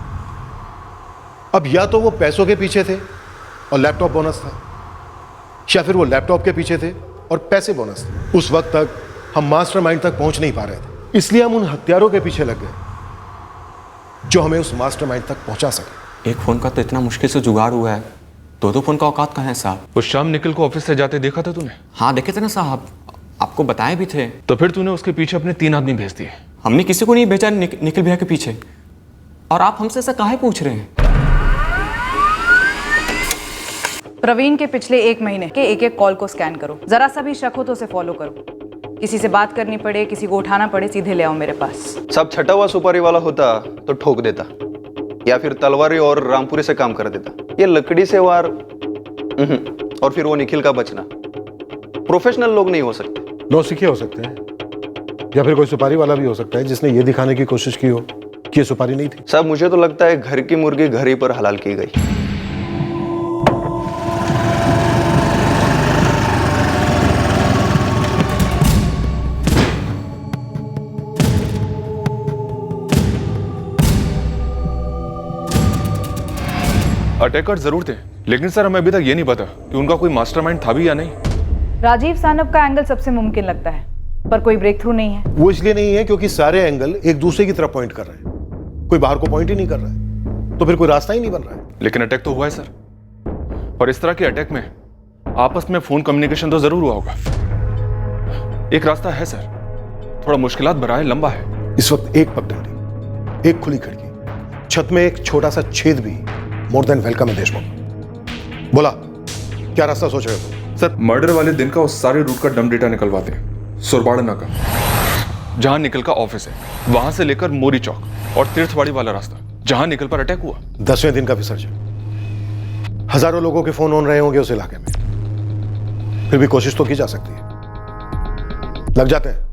अब या तो वो पैसों के पीछे थे और लैपटॉप बोनस था, या फिर वो लैपटॉप के पीछे थे और पैसे बोनस थे। उस वक्त तक हम मास्टरमाइंड तक पहुंच नहीं पा रहे थे, इसलिए हम उन हत्यारों के पीछे लग गए जो हमें उस मास्टरमाइंड तक पहुंचा सके। एक फोन का तो इतना मुश्किल से जुगाड़ हुआ है, 2 फोन का औकात कहाँ है साहब? उस शाम निखिल को ऑफिस से जाते देखा था तूने? हाँ देखे थे ना साहब, आपको बताए भी थे। तो फिर तूने उसके पीछे अपने 3 आदमी भेज दिए। हमने किसी को नहीं भेजा निखिल भैया के पीछे, और आप हमसे ऐसा काहे पूछ रहे हैं? प्रवीण के पिछले 1 महीने के एक कॉल को स्कैन करो, जरा सा भी शक हो तो उसे फॉलो करो। किसी से बात करनी पड़े, किसी को उठाना पड़े, सीधे ले आओ मेरे पास। सब छटा हुआ सुपारी वाला होता तो ठोक देता, या फिर तलवारी और रामपुरी से काम कर देता। ये लकड़ी से वार, और फिर वो निखिल का बचना। प्रोफेशनल लोग नहीं हो सकते। नौसिखिए हो सकते हैं, या फिर कोई सुपारी वाला भी हो सकता है जिसने ये दिखाने की कोशिश की हो कि ये सुपारी नहीं थी। साहब, मुझे तो लगता है घर की मुर्गी घर ही पर हलाल की गई। अटैकर जरूर थे, लेकिन सर हमें अभी तक ये नहीं पता कि उनका कोई मास्टरमाइंड था भी या नहीं। राजीव सानप का एंगल सबसे मुमकिन लगता है, पर कोई ब्रेक थ्रू नहीं है। वो इसलिए नहीं है क्योंकि सारे एंगल एक दूसरे की तरफ पॉइंट कर रहे हैं, कोई बाहर को पॉइंट ही नहीं कर रहा है, तो फिर कोई रास्ता ही नहीं बन रहा है। लेकिन अटैक तो हुआ है सर, और इस तरह के अटैक में आपस में फोन कम्युनिकेशन तो जरूर हुआ होगा। एक रास्ता है सर, थोड़ा मुश्किलात भरा है, लंबा है। इस वक्त एक पगडंडी, एक खुली खिड़की, छत में एक छोटा सा छेद भी मोर देन वेलकम है। देशमुख, बोला क्या रास्ता सोच रहे हो? सर, मर्डर वाले दिन का उस सारे रूट का डम डेटा निकलवाते हैं। सुरबाड़ा नाका, जहां निखिल का ऑफिस है, वहां से लेकर मोरी चौक और तीर्थवाड़ी वाला रास्ता जहां निखिल पर अटैक हुआ। 10वें दिन का विसर्जन, हजारों लोगों के फोन ऑन रहे होंगे उस इलाके में, फिर भी कोशिश तो की जा सकती है। लग जाते हैं।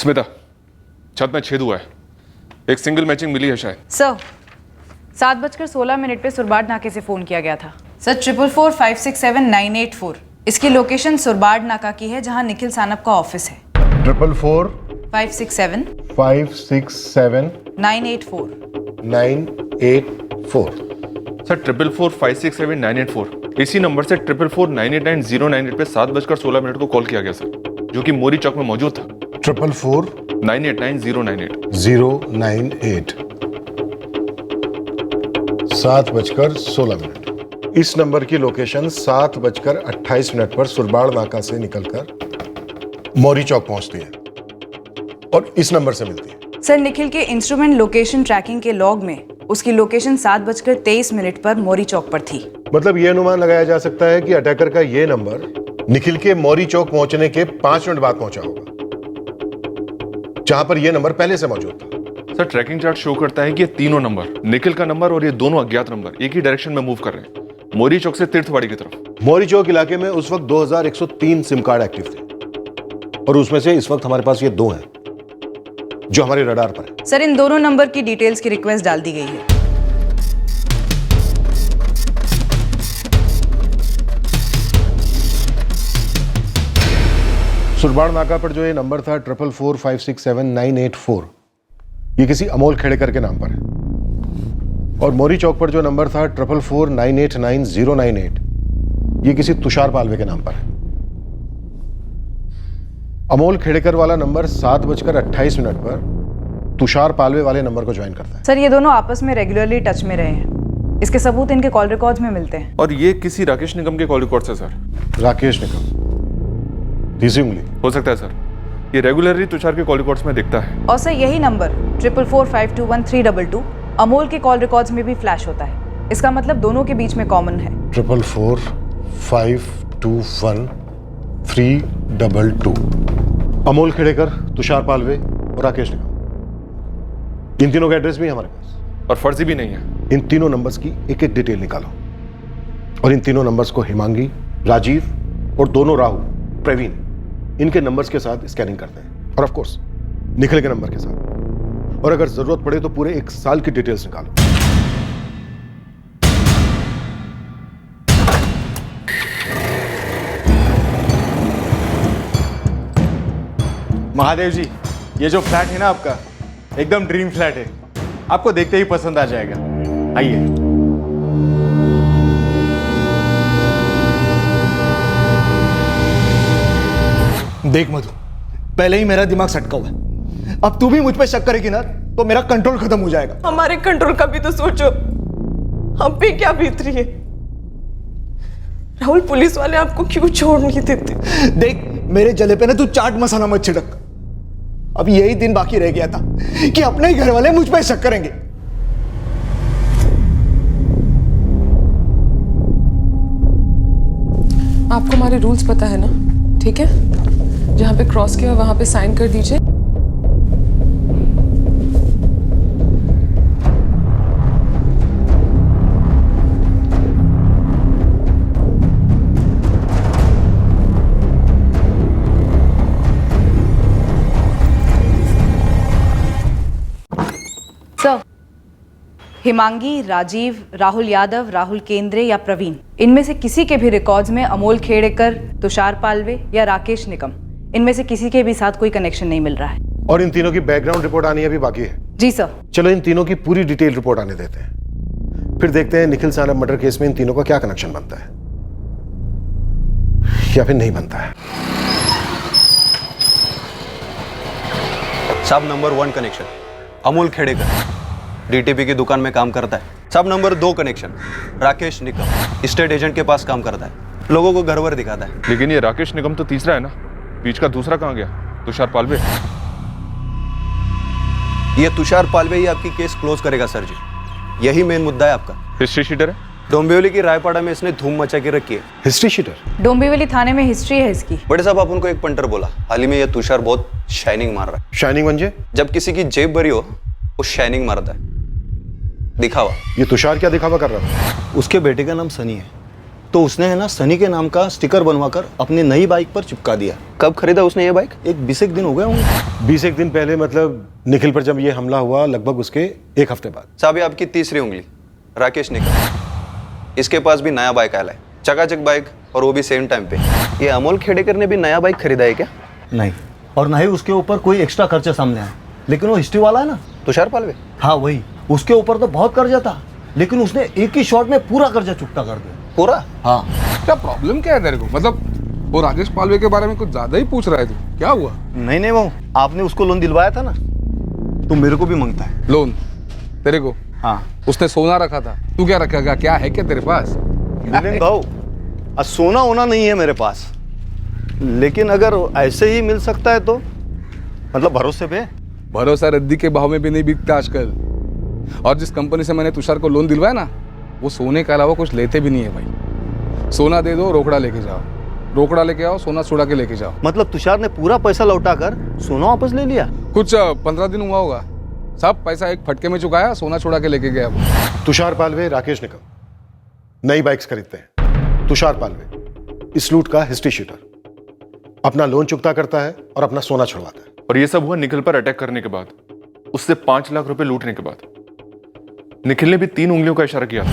स्मिता, छत में छेद हुआ है, एक सिंगल मैचिंग मिली है शायद। सर 7:16 पे सुरबाड नाके से फोन किया गया था। सर 444567984 इसकी लोकेशन सुरबाड नाका की है जहां निखिल सानप का ऑफिस है। 444 567 984 984। सर 444567984 इसी नंबर से 444989098 पे 7:16 को कॉल किया गया सर, जो कि मोरी चौक में मौजूद था। 444989098 7:16। इस नंबर की लोकेशन 7:28 पर सुरबाड़ नाका से निकलकर मोरी चौक पहुंचती है और इस नंबर से मिलती है। सर निखिल के इंस्ट्रूमेंट लोकेशन ट्रैकिंग के लॉग में उसकी लोकेशन 7:23 पर मोरी चौक पर थी। मतलब यह अनुमान लगाया जा सकता है कि अटैकर का यह नंबर निखिल के मोरी चौक पहुंचने के 5 मिनट बाद पहुंचा होगा, जहां पर यह नंबर पहले से मौजूद था। सर ट्रैकिंग चार्ट शो करता है कि ये तीनों नंबर, निखिल का नंबर और ये दोनों अज्ञात नंबर एक ही डायरेक्शन में मूव कर रहे हैं, मोरी चौक से तीर्थवाड़ी की तरफ। मोरी चौक इलाके में उस वक्त 2103 सिम कार्ड एक्टिव थे और उसमें से इस वक्त हमारे पास ये 2 हैं जो हमारे रडार पर है। सर इन दोनों नंबर की डिटेल्स की रिक्वेस्ट डाल दी गई है। सुरबाड़ नाका पर जो ये नंबर था 444567984 ये किसी अमोल खेड़ेकर के नाम पर है और मोरी चौक पर जो नंबर था 444989098 ये किसी तुषार पालवे के नाम पर है। अमोल खेड़ेकर वाला नंबर 7:28 पर तुषार पालवे वाले नंबर को ज्वाइन करता है। सर ये दोनों आपस में रेगुलरली टच में रहे हैं, इसके सबूत इनके कॉल रिकॉर्ड्स में मिलते हैं। और ये किसी राकेश निगम के कॉल रिकॉर्ड है सर। राकेश निगम, तीसरी उंगली हो सकता है सर, ये रेगुलरली तुषार के कॉल रिकॉर्ड्स में दिखता है। और सर यही नंबर 444521322 अमोल के कॉल रिकॉर्ड्स में भी फ्लैश होता है। इसका मतलब दोनों के बीच में कॉमन है। 444521322 अमोल खेड़ेकर, तुषार पालवे और राकेश निगम, इन तीनों का एड्रेस भी है हमारे पास और फर्जी भी नहीं है। इन तीनों नंबर्स की एक एक डिटेल निकालो और इन तीनों नंबर्स को हिमांगी, राजीव और दोनों राहुल, प्रवीण इनके नंबर्स के साथ स्कैनिंग करते हैं और ऑफ कोर्स निखिल के नंबर के साथ, और अगर जरूरत पड़े तो पूरे 1 साल की डिटेल्स निकालो। महादेव जी, ये जो फ्लैट है ना आपका, एकदम ड्रीम फ्लैट है, आपको देखते ही पसंद आ जाएगा। आइए। देख मधु, पहले ही मेरा दिमाग सटका हुआ है, अब तू भी मुझ पे शक करेगी ना तो मेरा कंट्रोल खत्म हो जाएगा। हमारे कंट्रोल का भी तो सोचो, हम पे क्या बीत रही है। राहुल, पुलिस वाले आपको क्यों छोड़ नहीं देते? देख मेरे जले पे ना तू चाट मसाला मत छिड़क, अब यही दिन बाकी रह गया था कि अपने ही घर वाले मुझ पे शक करेंगे। आपको हमारे रूल्स पता है ना, ठीक है? जहां पे क्रॉस किया वहां पे साइन कर दीजिए। सर हिमांगी, राजीव, राहुल यादव, राहुल केंद्रे या प्रवीण, इनमें से किसी के भी रिकॉर्ड्स में अमोल खेड़ेकर, तुषार पालवे या राकेश निगम, इनमें से किसी के भी साथ कोई कनेक्शन नहीं मिल रहा है। और इन तीनों की बैकग्राउंड रिपोर्ट आनी अभी बाकी है। जी सर। चलो इन तीनों की पूरी डिटेल रिपोर्ट आने देते हैं, फिर देखते हैं निखिल सानप मर्डर केस में इन तीनों का क्या कनेक्शन बनता है या फिर नहीं बनता है। सब number 1 connection Amol Khedekar, DTP की दुकान में काम करता है। सब नंबर 2 कनेक्शन राकेश निगम, स्टेट एजेंट के पास काम करता है, लोगों को घर वर दिखाता है। लेकिन ये राकेश निगम तो तीसरा है ना, बीच का दूसरा कहाँ गया? तुषार पालवे। ये तुषार पालवे ही आपकी केस क्लोज करेगा सर जी, यही मेन मुद्दा है आपका। हिस्ट्री शीटर है, डोंबिवली की रायपाड़ा में इसने धूम मचा के रखी है। History sheeter? डोंबिवली थाने में हिस्ट्री है इसकी। बड़े साहब, आप उनको एक पंटर बोला, हाल ही में ये तुषार बहुत शाइनिंग मार रहा है। शाइनिंग म्हणजे? जब किसी की जेब भरी हो वो शाइनिंग मारता है, दिखावा। ये तुषार क्या दिखावा कर रहा था? उसके बेटे का नाम सनी है, तो उसने है ना सनी के नाम का स्टिकर बनवाकर अपनी नई बाइक पर चिपका दिया। कब खरीदा उसने ये बाइक? एक 20 दिन हो गए होंगे। 20 दिन पहले मतलब निखिल पर जब ये हमला हुआ, लगभग उसके 1 हफ्ते बाद। साहब ये आपकी तीसरी उंगली, राकेश निकल। इसके पास भी नया बाइक आया है, चकाचक बाइक, और वो भी सेम टाइम पे। ये अमोल खेड़ेकर ने भी नया बाइक खरीदा है क्या? नहीं, और ना ही उसके ऊपर कोई एक्स्ट्रा खर्चा सामने आया। लेकिन वो हिस्ट्री वाला है ना, तुषार पालवे। हाँ वही, उसके ऊपर तो बहुत कर्जा था, लेकिन उसने एक ही शॉट में पूरा कर्जा चुकता कर दिया। पूरा? हाँ। क्या प्रॉब्लम क्या है तेरे को? मतलब वो राजेश पालवे के बारे में कुछ ज्यादा ही पूछ रहा है तू, क्या हुआ? नहीं वो आपने उसको लोन दिलवाया था ना, तो मेरे को भी मांगता है लोन। तेरे को? हाँ। उसने सोना रखा था, तू क्या रखेगा? क्या है क्या तेरे पास? मिलिंद भाऊ, सोना होना नहीं है मेरे पास, लेकिन अगर ऐसे ही मिल सकता है तो मतलब भरोसे पे। भरोसा रद्दी के भाव में भी नहीं बिकता आजकल। और जिस कंपनी से मैंने तुषार को लोन दिलवाया ना, वो सोने के अलावा कुछ लेते भी नहीं है भाई। सोना दे दो, रोकड़ा लेके जाओ, रोकड़ा लेके आओ, सोना छुड़ा के लेके जाओ। मतलब तुषार ने पूरा पैसा लौटाकर सोना वापस ले लिया? कुछ 15 दिन हुआ होगा। सब पैसा एक फटके में चुकाया, सोना छुड़ा के लेके गया वो। तुषार पालवे, राकेश निकम नई बाइक्स खरीदते हैं। तुषार पालवे इस लूट का हिस्ट्री शीटर, अपना लोन चुकता करता है और अपना सोना छुड़वाता है। और ये सब हुआ निखिल पर अटैक करने के बाद, उससे 5 लाख रुपए लूटने के बाद। निखिल ने भी 3 उंगलियों का इशारा किया था।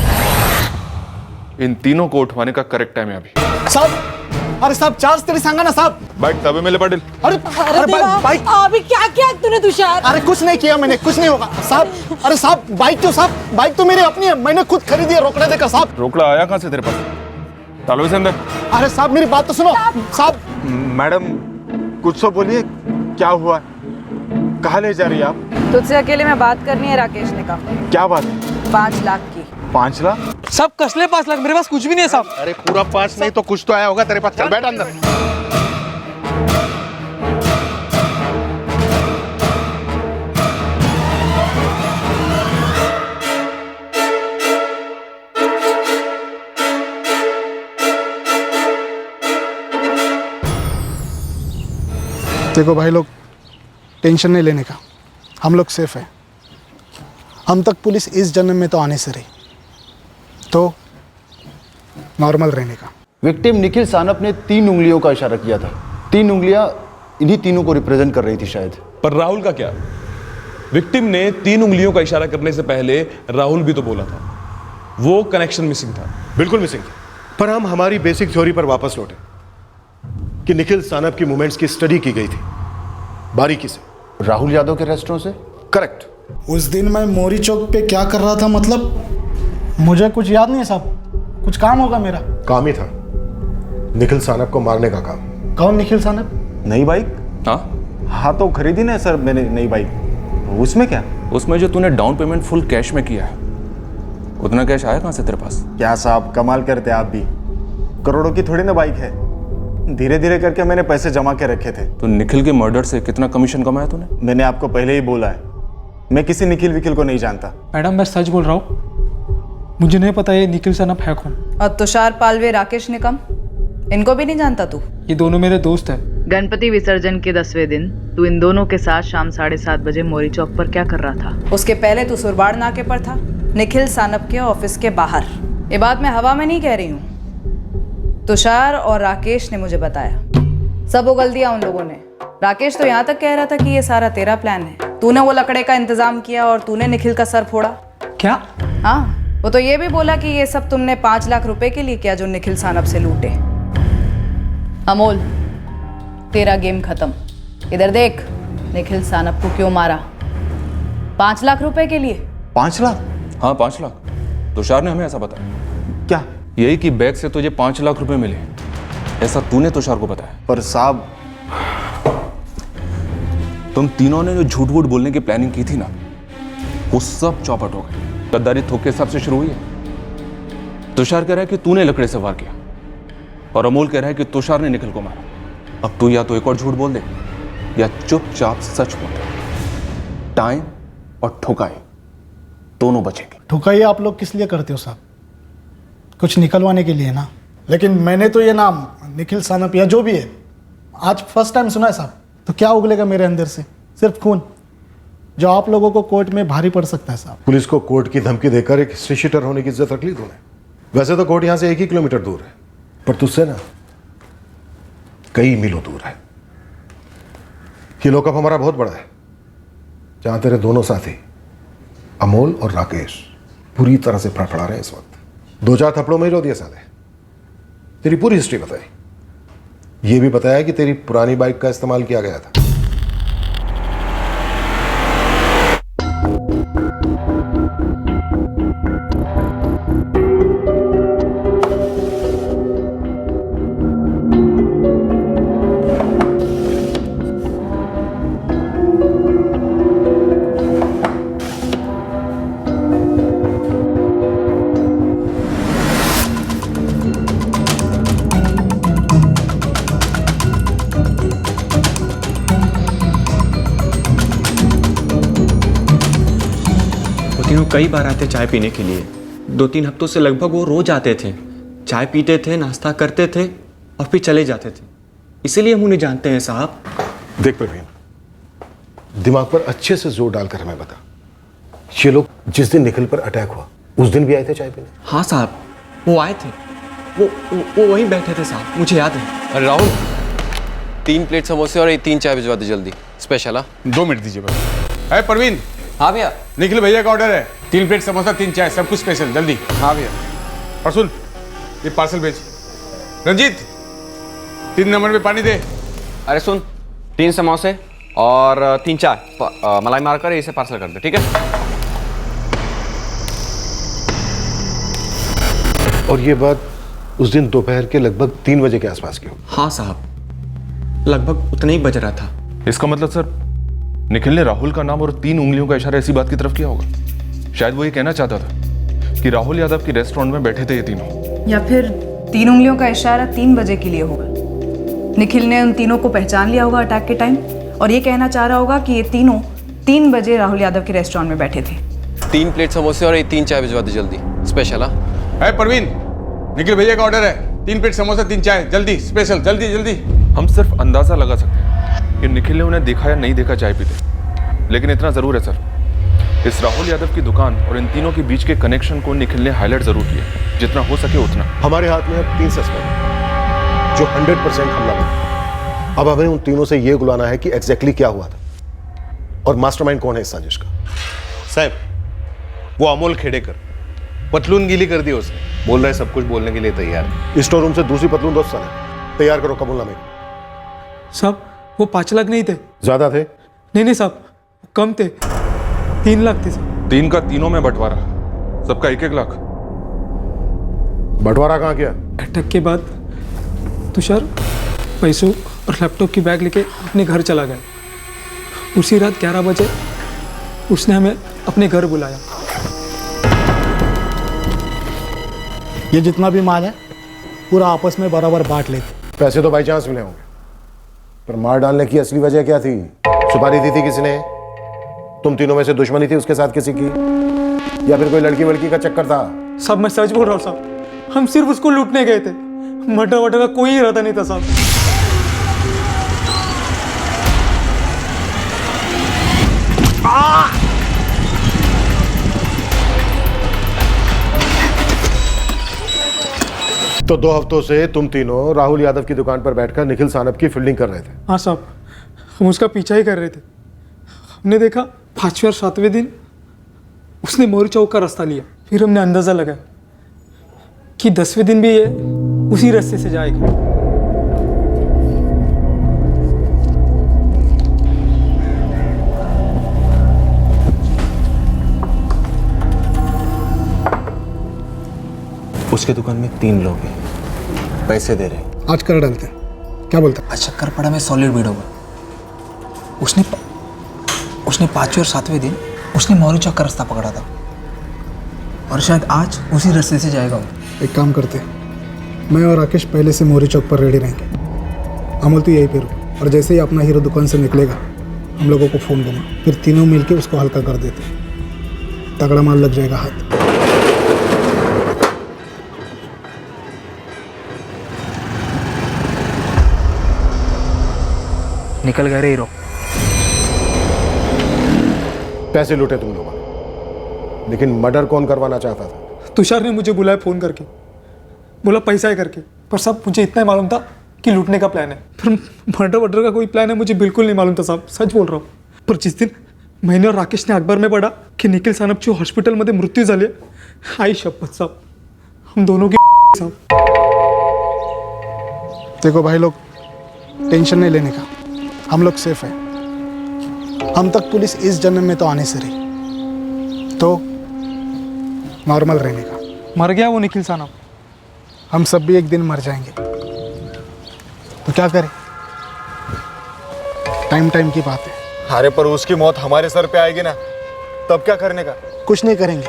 इन तीनों को उठवाने का करेक्ट टाइम है अभी। साहब, अरे साहब चार्ज तेरी सांगा ना साहब। बाइक तबे में ले पाटिल। अरे बाइक अभी क्या किया तूने तुषार? अरे कुछ नहीं किया मैंने, कुछ नहीं होगा साहब। अरे साहब बाइक तो मेरी अपनी है, मैंने खुद खरीदी है रोकड़ा देकर साहब। रोकड़ा आया कहां से तेरे पास? डालो इसे अंदर। अरे साहब मेरी बात तो सुनो साहब। मैडम कुछ तो बोलिए, क्या हुआ? कहाँ ले जा रही है आप? तुझसे अकेले में बात करनी है राकेश ने कहा। क्या बात? 5 लाख की। 5 लाख? सब कसले 5 लाख? मेरे पास कुछ भी नहीं है साहब। अरे पूरा 5 नहीं तो कुछ तो आया होगा तेरे पास। चल बैठ अंदर। देखो भाई लोग, टेंशन नहीं लेने का, हम लोग सेफ हैं। हम तक पुलिस इस जन्म में तो आने से रही, तो नॉर्मल रहने का। विक्टिम निखिल सानप ने 3 उंगलियों का इशारा किया था। 3 उंगलियां इन्हीं तीनों को रिप्रेजेंट कर रही थी शायद। पर राहुल का क्या? विक्टिम ने 3 उंगलियों का इशारा करने से पहले राहुल भी तो बोला था। वो कनेक्शन मिसिंग था। बिल्कुल मिसिंग था। पर हम हमारी बेसिक थ्योरी पर वापस लौटे कि निखिल सानप की मूवमेंट्स की स्टडी की गई थी बारीकी से। राहुल यादव के रेस्टोरेंट से? करेक्ट। उस दिन मैं मोरी चौक पे क्या कर रहा था, मतलब मुझे कुछ याद नहीं है साहब। कुछ काम होगा मेरा। काम ही था निखिल सानप को मारने का काम। कौन निखिल सानप? नई बाइक? हाँ तो खरीदी ना सर मैंने नई बाइक। उसमें क्या? उसमें जो तूने डाउन पेमेंट फुल कैश में किया है, उतना कैश आया कहां से तेरे पास? क्या साहब कमाल करते आप भी। करोड़ों की थोड़ी ना बाइक है, धीरे धीरे करके मैंने पैसे जमा के रखे थे। तो निखिल के मर्डर से कितना कमीशन कमाया तूने? मैंने आपको पहले ही बोला है, मैं किसी निखिल विकिल को नहीं जानता। मैडम मैं सच बोल रहा हूँ, मुझे नहीं पता ये निखिल सानप है कौन। और तुषार पालवे, राकेश निकम, इनको भी नहीं जानता तू? ये दोनों मेरे दोस्त हैं। गणपति विसर्जन के 10वें दिन तू इन दोनों के साथ शाम 7:30 बजे मोरी चौक पर क्या कर रहा था? उसके पहले तू सुरबाड़ नाके पर था, निखिल सानप के ऑफिस के बाहर। ये बात मैं हवा में नहीं कह रही हूँ, तुषार और राकेश ने मुझे बताया। सब उगल दिया उन लोगों ने। राकेश तो यहाँ तक कह रहा था कि ये सारा तेरा प्लान है, तूने वो लकड़े का इंतजाम किया और तूने निखिल का सर फोड़ा। क्या? हाँ, वो तो ये भी बोला कि ये सब तुमने 5 लाख रुपए के लिए किया जो निखिल सानप से लूटे। अमोल, तेरा गेम खत्म। इधर देख, निखिल सानप को क्यों मारा? 5 लाख रुपए के लिए। 5 लाख? हाँ 5 लाख। तुषार ने हमें ऐसा बताया। क्या? यही कि बैग से तुझे 5 लाख रुपए मिले, ऐसा तूने तुषार को बताया। पर साहब तुम तीनों ने जो झूठ वूठ बोलने की प्लानिंग की थी ना, वो सब चौपट हो गई। गद्दारी थोक के हिसाब से शुरू हुई है। तुषार कह रहा है कि तूने लकड़े से वार किया, और अमोल कह रहा है कि तुषार ने निखिल को मारा। अब तू या तो एक और झूठ बोल दे या चुपचाप सच बोल दे। टाइम और ठुकाई दोनों बचेंगे। ठुकाई आप लोग किस लिए करते हो साहब? कुछ निकलवाने के लिए ना। लेकिन मैंने तो ये नाम निखिल सानप या जो भी है आज फर्स्ट टाइम सुना है साहब। तो क्या उगलेगा मेरे अंदर से? सिर्फ खून, जो आप लोगों को कोर्ट में भारी पड़ सकता है साहब। पुलिस को कोर्ट की धमकी देकर एक हिस्ट्री शीटर होने की इज्जत रख ली तूने। वैसे तो कोर्ट यहां से 1 ही किलोमीटर दूर है, पर तुझसे ना कई मीलों दूर है। ये लॉकअप हमारा बहुत बड़ा है, जहां तेरे दोनों साथी अमोल और राकेश पूरी तरह से फड़फड़ा रहे हैं इस वक्त। 2-4 थप्पड़ों में ही रो दिया साले। तेरी पूरी हिस्ट्री बताई, ये भी बताया कि तेरी पुरानी बाइक का इस्तेमाल किया गया था। कई बार आते चाय पीने के लिए। 2-3 हफ्तों से लगभग वो रोज आते थे, चाय पीते थे, नाश्ता करते थे और फिर चले जाते थे। इसीलिए हम उन्हें जानते हैं साहब। देख प्रवीण, दिमाग पर अच्छे से जोर डालकर हमें बता, ये लोग जिस दिन निखिल पर अटैक हुआ उस दिन भी आए थे चाय पीने? हाँ साहब, वो आए थे, वो वहीं बैठे थे साहब, मुझे याद है। अरे राहुल, 3 प्लेट समोसे और 3 चाय भिजवा दे जल्दी, स्पेशल। हाँ 2 मिनट दीजिए बस। है परवीन? हाँ भैया। निखिल भैया का ऑर्डर है, 3 प्लेट समोसा, 3 चाय, सब कुछ स्पेशल, जल्दी। हाँ भैया। और सुन, ये पार्सल भेज। रंजीत, 3 नंबर में पानी दे। अरे सुन, 3 समोसे और 3 चाय मलाई मारकर इसे पार्सल कर दे, ठीक है? और ये बात उस दिन दोपहर के लगभग 3 बजे के आसपास की हो? हाँ साहब, लगभग उतना ही बज रहा था। इसका मतलब सर, निखिल ने राहुल का नाम और 3 उंगलियों का इशारा ऐसी बात की तरफ किया होगा। शायद वो ये कहना चाहता था कि राहुल यादव की रेस्टोरेंट में बैठे थे ये तीनों। या फिर 3 उंगलियों का इशारा 3 बजे के लिए होगा। निखिल ने उन तीनों को पहचान लिया होगा अटैक के टाइम, और ये कहना चाह रहा होगा कि ये तीनों 3 बजे राहुल यादव के रेस्टोरेंट में बैठे थे। 3 प्लेट समोसे और 3 चाय भिजवा दे जल्दी, स्पेशल। है परवीन, निखिल भैया का ऑर्डर है, 3 प्लेट समोसा, 3 चाय, जल्दी स्पेशल, जल्दी जल्दी। हम सिर्फ अंदाजा लगा सकते हैं कि निखिल ने उन्हें देखा या नहीं देखा चाय पीते, लेकिन इतना जरूर है सर, इस राहुल यादव की दुकान और इन तीनों के बीच के कनेक्शन को निखिल ने हाईलाइट जरूर किया, जितना हो सके उतना। हमारे हाथ में अब 3 सस्पेक्ट जो 100% हमलावर। अब हमें उन तीनों से यह गुलाना है कि एग्जैक्टली क्या हुआ था और मास्टरमाइंड कौन है इस साजिश का। साहब, वो अमोल खेड़ेकर, पतलून गीली कर दी उसने, बोल रहा है सब कुछ बोलने के लिए तैयार है। स्टोर रूम से दूसरी पतलून दोस्त साले तैयार करो कबूलनामे। साहब, वो 5 लाख नहीं थे। ज्यादा थे? नहीं साहब, कम थे, 3 लाख थे साहब। 3 का तीनों में बंटवारा, सबका 1-1 लाख। बंटवारा कहाँ किया? अटैक के बाद तुषार पैसों और लैपटॉप की बैग लेके अपने घर चला गया। उसी रात 11 बजे उसने हमें अपने घर बुलाया। ये जितना भी माल है पूरा आपस में बराबर बांट लेते। पैसे तो बाई चांस मिले होंगे, पर मार डालने की असली वजह क्या थी? सुपारी दी थी किसी ने? तुम तीनों में से दुश्मनी थी उसके साथ किसी की, या फिर कोई लड़की वड़की का चक्कर था? साहब मैं सच बोल रहा हूँ साहब, हम सिर्फ उसको लूटने गए थे, मर्डर वर्डर का कोई इरादा नहीं था साहब। तो 2 हफ्तों से तुम तीनों राहुल यादव की दुकान पर बैठकर निखिल सानप की फील्डिंग कर रहे थे? हाँ साहब, हम उसका पीछा ही कर रहे थे। हमने देखा 5वें और 7वें दिन उसने मोरी चौक का रास्ता लिया। फिर हमने अंदाज़ा लगाया कि 10वें दिन भी ये उसी रास्ते से जाएगा। उसके दुकान में 3 लोग हैं, पैसे दे रहे हैं। आज कर डालते हैं, क्या बोलते हैं? आज शक्करपड़ा में सॉलिड बीड होगा। उसने 5वें और 7वें दिन उसने मौरी चौक का रास्ता पकड़ा था, और शायद आज उसी रास्ते से जाएगा वो। एक काम करते हैं, मैं और राकेश पहले से मोरी चौक पर रेडी रहेंगे। अमल तो यहीं पे रुक, और जैसे ही अपना हीरो दुकान से निकलेगा हम लोगों को फ़ोन करना, फिर तीनों मिलके उसको हल्का कर देते, तगड़ा माल लग जाएगा हाथ। निकल गए रे हीरो। पैसे लूटे तुम लोगों ने, लेकिन मर्डर कौन करवाना चाहता था? तुषार ने मुझे बुलाया फ़ोन करके। बोला पैसा है करके, पर साहब मुझे इतना ही मालूम था कि लूटने का प्लान है, पर मर्डर वर्डर का कोई प्लान है मुझे बिल्कुल नहीं मालूम था साहब, सच बोल रहा हूँ। पर जिस दिन मैंने और राकेश ने अखबार में पढ़ा की निखिल सानपची हॉस्पिटलमध्ये मृत्यू झाली, आई शपथ साहब, हम दोनों की साहब। देखो भाई लोग, टेंशन नहीं लेने का, हम लोग सेफ हैं। हम तक पुलिस इस जन्म में तो आने से रही, तो नॉर्मल रहने का। मर गया वो निखिल सानप, हम सब भी एक दिन मर जाएंगे, तो क्या करें, टाइम टाइम की बात है। अरे पर उसकी मौत हमारे सर पे आएगी ना, तब क्या करने का? कुछ नहीं करेंगे।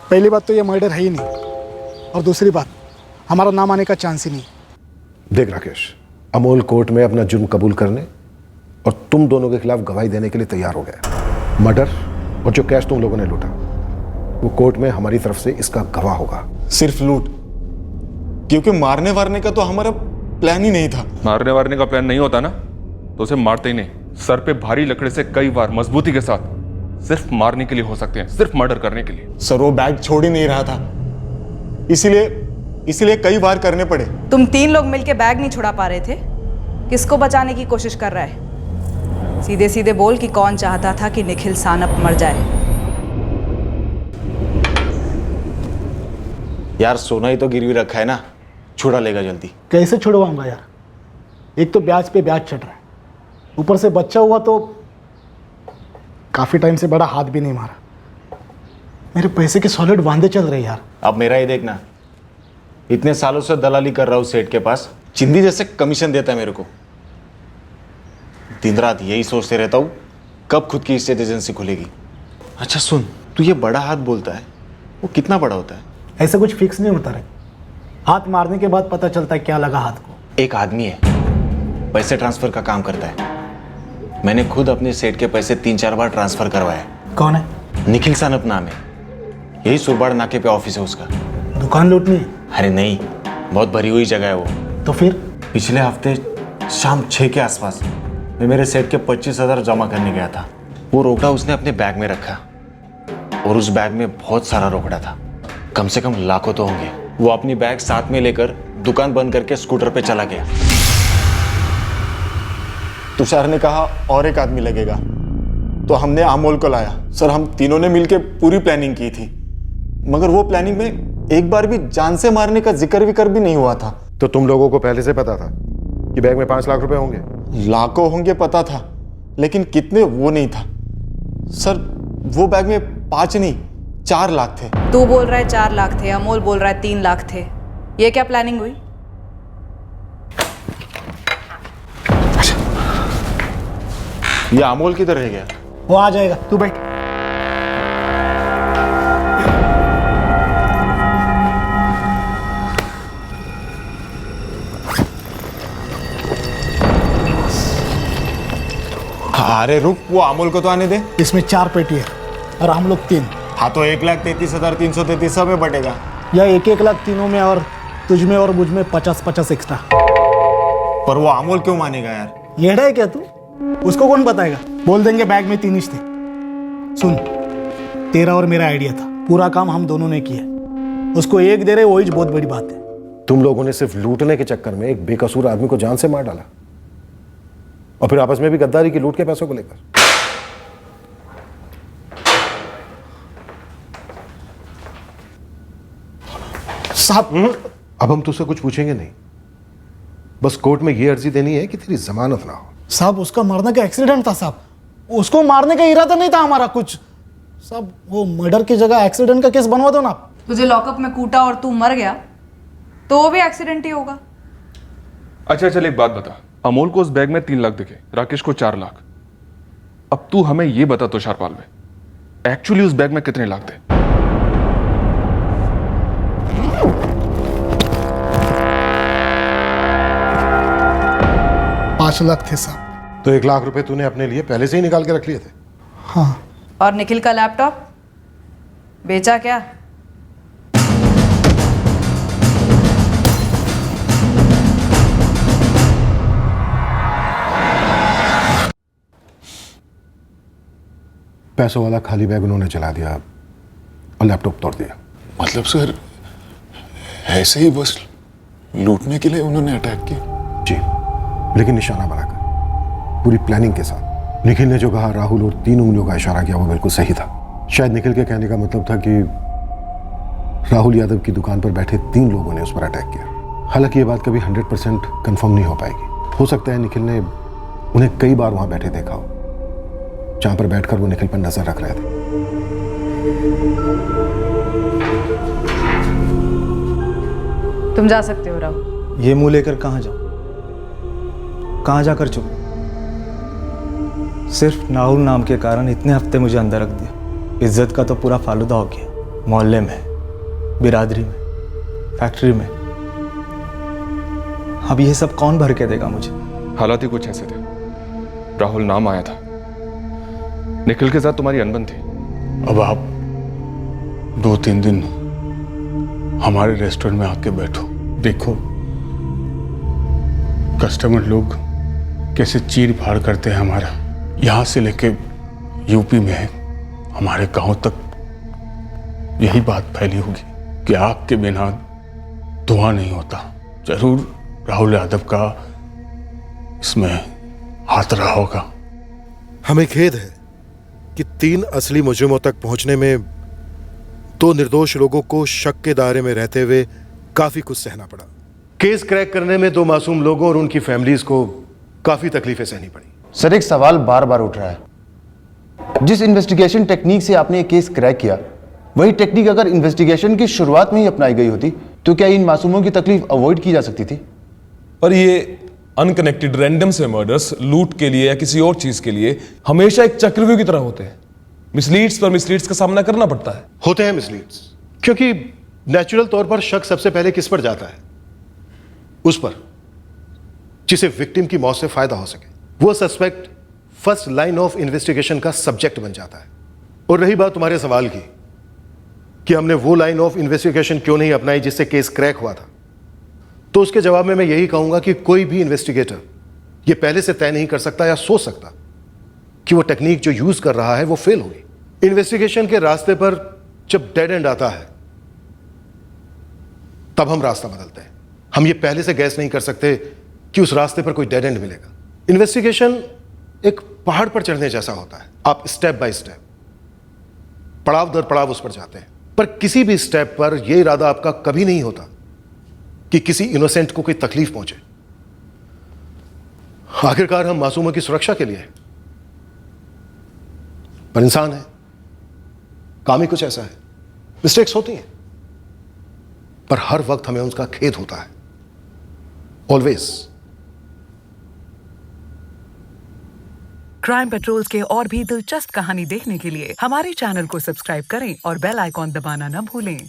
पहली बात तो ये मर्डर है ही नहीं, और दूसरी बात हमारा नाम आने का चांस ही नहीं। देख राकेश, अमोल कोर्ट में अपना जुर्म कबूल करने और तुम दोनों के खिलाफ गवाही देने के लिए तैयार हो गया। मर्डर और जो कैश तुम लोगों ने लूटा, वो कोर्ट में हमारी तरफ से इसका गवाह होगा। सिर्फ लूट? क्योंकि मारने वारने का तो हमारा प्लान ही नहीं था। मारने वारने का प्लान नहीं होता ना तो उसे मारते ही नहीं, सर पे भारी लकड़े से कई बार मजबूती के साथ सिर्फ मारने के लिए हो सकते हैं, सिर्फ मर्डर करने के लिए। सर वो बैग छोड़ ही नहीं रहा था, इसीलिए कई बार करने पड़े। तुम 3 लोग मिलके बैग नहीं छुड़ा पा रहे थे, किसको बचाने की कोशिश कर रहा है? सीधे सीधे बोल कि कौन चाहता था कि निखिल सानप मर जाए। यार सोना ही तो गिरवी रखा है ना, छुड़ा लेगा जल्दी। कैसे छुड़वाऊंगा यार, एक तो ब्याज पे ब्याज चढ़ रहा है, ऊपर से बच्चा हुआ तो काफी टाइम से बड़ा हाथ भी नहीं मारा। मेरे पैसे के सॉलिड वांदे चल रहे यार। अब मेरा ही देखना, इतने सालों से दलाली कर रहा हूँ सेठ के पास, चिंदी जैसे कमीशन देता है मेरे को। दिन रात यही सोचते रहता हूँ कब खुद की स्टेट एजेंसी खुलेगी। अच्छा सुन, तू ये बड़ा हाथ बोलता है, वो कितना बड़ा होता है? ऐसा कुछ फिक्स नहीं होता रे, हाथ मारने के बाद पता चलता है क्या लगा हाथ को। एक आदमी है, पैसे ट्रांसफर का काम करता है। मैंने खुद अपने सेठ के पैसे 3-4 बार ट्रांसफर करवाए। कौन है? निखिल सानप नाम है, यही सुरबाड़ नाके पे ऑफिस है उसका। दुकान लूटनी है? अरे नहीं, बहुत भरी हुई जगह है वो। तो फिर? पिछले हफ्ते शाम 6 के आसपास मैं मेरे सेठ के 25,000 जमा करने गया था। वो रोकड़ा उसने अपने बैग में रखा, और उस बैग में बहुत सारा रोकड़ा था, कम से कम लाखों तो होंगे। वो अपनी बैग साथ में लेकर दुकान बंद करके स्कूटर पे चला गया। तुषार ने कहा और एक आदमी लगेगा, तो हमने अमोल को लाया। सर हम तीनों ने मिलकर पूरी प्लानिंग की थी, मगर वो प्लानिंग में एक बार भी जान से मारने का जिक्र विक्र भी नहीं हुआ था। तो तुम लोगों को पहले से पता था कि बैग में 5 लाख रुपए होंगे? लाखों होंगे पता था, लेकिन कितने वो नहीं था। सर वो बैग में 5 नहीं 4 लाख थे। तू बोल रहा है 4 लाख थे, अमोल बोल रहा है 3 लाख थे। ये क्या प्लानिंग हुई? ये अमोल किधर रह गया? वो आ जाएगा, तू बैठ। अरे रुक, वो अमोल को तो आने दे। इसमें 4 पेटी है और हम लोग 3। हाँ तो 1,33,333 सब में बटेगा। या 1-1 लाख तीनों में, और तुझ में और मुझ में 50-50 एक्स्ट्रा। पर वो अमोल क्यों मानेगा यार? येड़ा है क्या तू? उसको कौन बताएगा? बोल देंगे बैग में 3 ही थे। सुन, तेरा और मेरा आइडिया था, पूरा काम हम दोनों ने किया, उसको एक दे रहे वही बहुत बड़ी बात है। तुम लोगों ने सिर्फ लूटने के चक्कर में एक बेकसूर आदमी को जान से मार डाला, और फिर आपस में भी गद्दारी की, लूट के पैसों को लेकर। साहब अब हम तुझसे कुछ पूछेंगे नहीं, बस कोर्ट में ये अर्जी देनी है कि तेरी जमानत ना हो। साहब उसका मरने का एक्सीडेंट था साहब, उसको मारने का इरादा नहीं था हमारा कुछ। साहब वो मर्डर की जगह एक्सीडेंट का केस बनवा दो ना आप। तुझे लॉकअप में कूटा और तू मर गया तो वो भी एक्सीडेंट ही होगा। अच्छा चल एक बात बता, अमोल को उस बैग में 3 लाख दिखे, राकेश को 4 लाख। अब तू हमें यह बता तुषार पालवे, एक्चुअली उस बैग में कितने लाख थे? $5 लाख थे साहब। तो 1 लाख रुपए तूने अपने लिए पहले से ही निकाल के रख लिए थे? हाँ। और निखिल का लैपटॉप बेचा क्या? पैसों वाला खाली बैग उन्होंने चला दिया और लैपटॉप तोड़ दिया। मतलब सर ऐसे ही बस लूटने के लिए उन्होंने अटैक किया? जी, लेकिन निशाना बनाकर, पूरी प्लानिंग के साथ। निखिल ने जो कहा राहुल और 3 उंगलियों का इशारा किया वो बिल्कुल सही था। शायद निखिल के कहने का मतलब था कि राहुल यादव की दुकान पर बैठे 3 लोगों ने उस पर अटैक किया। हालांकि ये बात कभी 100% कंफर्म नहीं हो पाएगी। हो सकता है निखिल ने उन्हें कई बार वहां बैठे देखा हो, जहां पर बैठकर वो निखिल पर नजर रख रहे थे। तुम जा सकते हो राहुल। ये मुंह लेकर कहाँ जाऊं? कहाँ जाकर चुप? सिर्फ राहुल नाम के कारण इतने हफ्ते मुझे अंदर रख दिया। इज्जत का तो पूरा फालूदा हो गया। मोहल्ले में, बिरादरी में, फैक्ट्री में। अब ये सब कौन भर के देगा मुझे? हालात ही कुछ ऐसे थे। राहुल नाम आया था, निखिल के साथ तुम्हारी अनबन थी। अब आप 2-3 दिन हमारे रेस्टोरेंट में आके बैठो, देखो कस्टमर लोग कैसे चीर फाड़ करते हैं हमारा। यहाँ से लेके यूपी में है, हमारे गांव तक यही बात फैली होगी कि आग के बिना धुआं नहीं होता। जरूर राहुल यादव का इसमें हाथ रहा होगा। हमें खेद है कि 3 असली मुजरिमों तक पहुंचने में 2 निर्दोष लोगों को शक के दायरे में रहते हुए काफी कुछ सहना पड़ा। केस क्रैक करने में 2 मासूम लोगों और उनकी फैमिलीज को काफी तकलीफें सहनी पड़ी। सर, एक सवाल बार बार उठ रहा है। जिस इन्वेस्टिगेशन टेक्निक से आपने ये केस क्रैक किया, वही टेक्निक अगर इन्वेस्टिगेशन की शुरुआत में ही अपनाई गई होती तो क्या इन मासूमों की तकलीफ अवॉइड की जा सकती थी? पर ये अनकनेक्टेड रैंडम से मर्डर्स लूट के लिए या किसी और चीज के लिए हमेशा एक चक्रव्यूह की तरह होते हैं। मिसलीड्स पर मिसलीड्स का सामना करना पड़ता है। होते हैं मिसलीड्स, क्योंकि नेचुरल तौर पर शक सबसे पहले किस पर जाता है? उस पर जिसे विक्टिम की मौत से फायदा हो सके। वो suspect first line of investigation का सब्जेक्ट बन जाता है। और रही बात तुम्हारे सवाल की कि हमने वो लाइन ऑफ इन्वेस्टिगेशन क्यों नहीं अपनाई जिससे केस क्रैक हुआ था, तो उसके जवाब में मैं यही कहूंगा कि कोई भी इन्वेस्टिगेटर ये पहले से तय नहीं कर सकता या सोच सकता कि वो टेक्निक जो यूज कर रहा है वो फेल होगी। इन्वेस्टिगेशन के रास्ते पर जब डेड एंड आता है तब हम रास्ता बदलते हैं। हम ये पहले से गैस नहीं कर सकते कि उस रास्ते पर कोई डेड एंड मिलेगा। इन्वेस्टिगेशन एक पहाड़ पर चढ़ने जैसा होता है। आप स्टेप बाय स्टेप, पड़ाव दर पड़ाव उस पर जाते हैं, पर किसी भी स्टेप पर यह इरादा आपका कभी नहीं होता कि किसी इनोसेंट को कोई तकलीफ पहुंचे। आखिरकार हम मासूमों की सुरक्षा के लिए हैं, पर इंसान है, काम ही कुछ ऐसा है। मिस्टेक्स होती हैं, पर हर वक्त हमें उसका खेद होता है। ऑलवेज। क्राइम पेट्रोल्स के और भी दिलचस्प कहानी देखने के लिए हमारे चैनल को सब्सक्राइब करें और बेल आइकॉन दबाना न भूलें।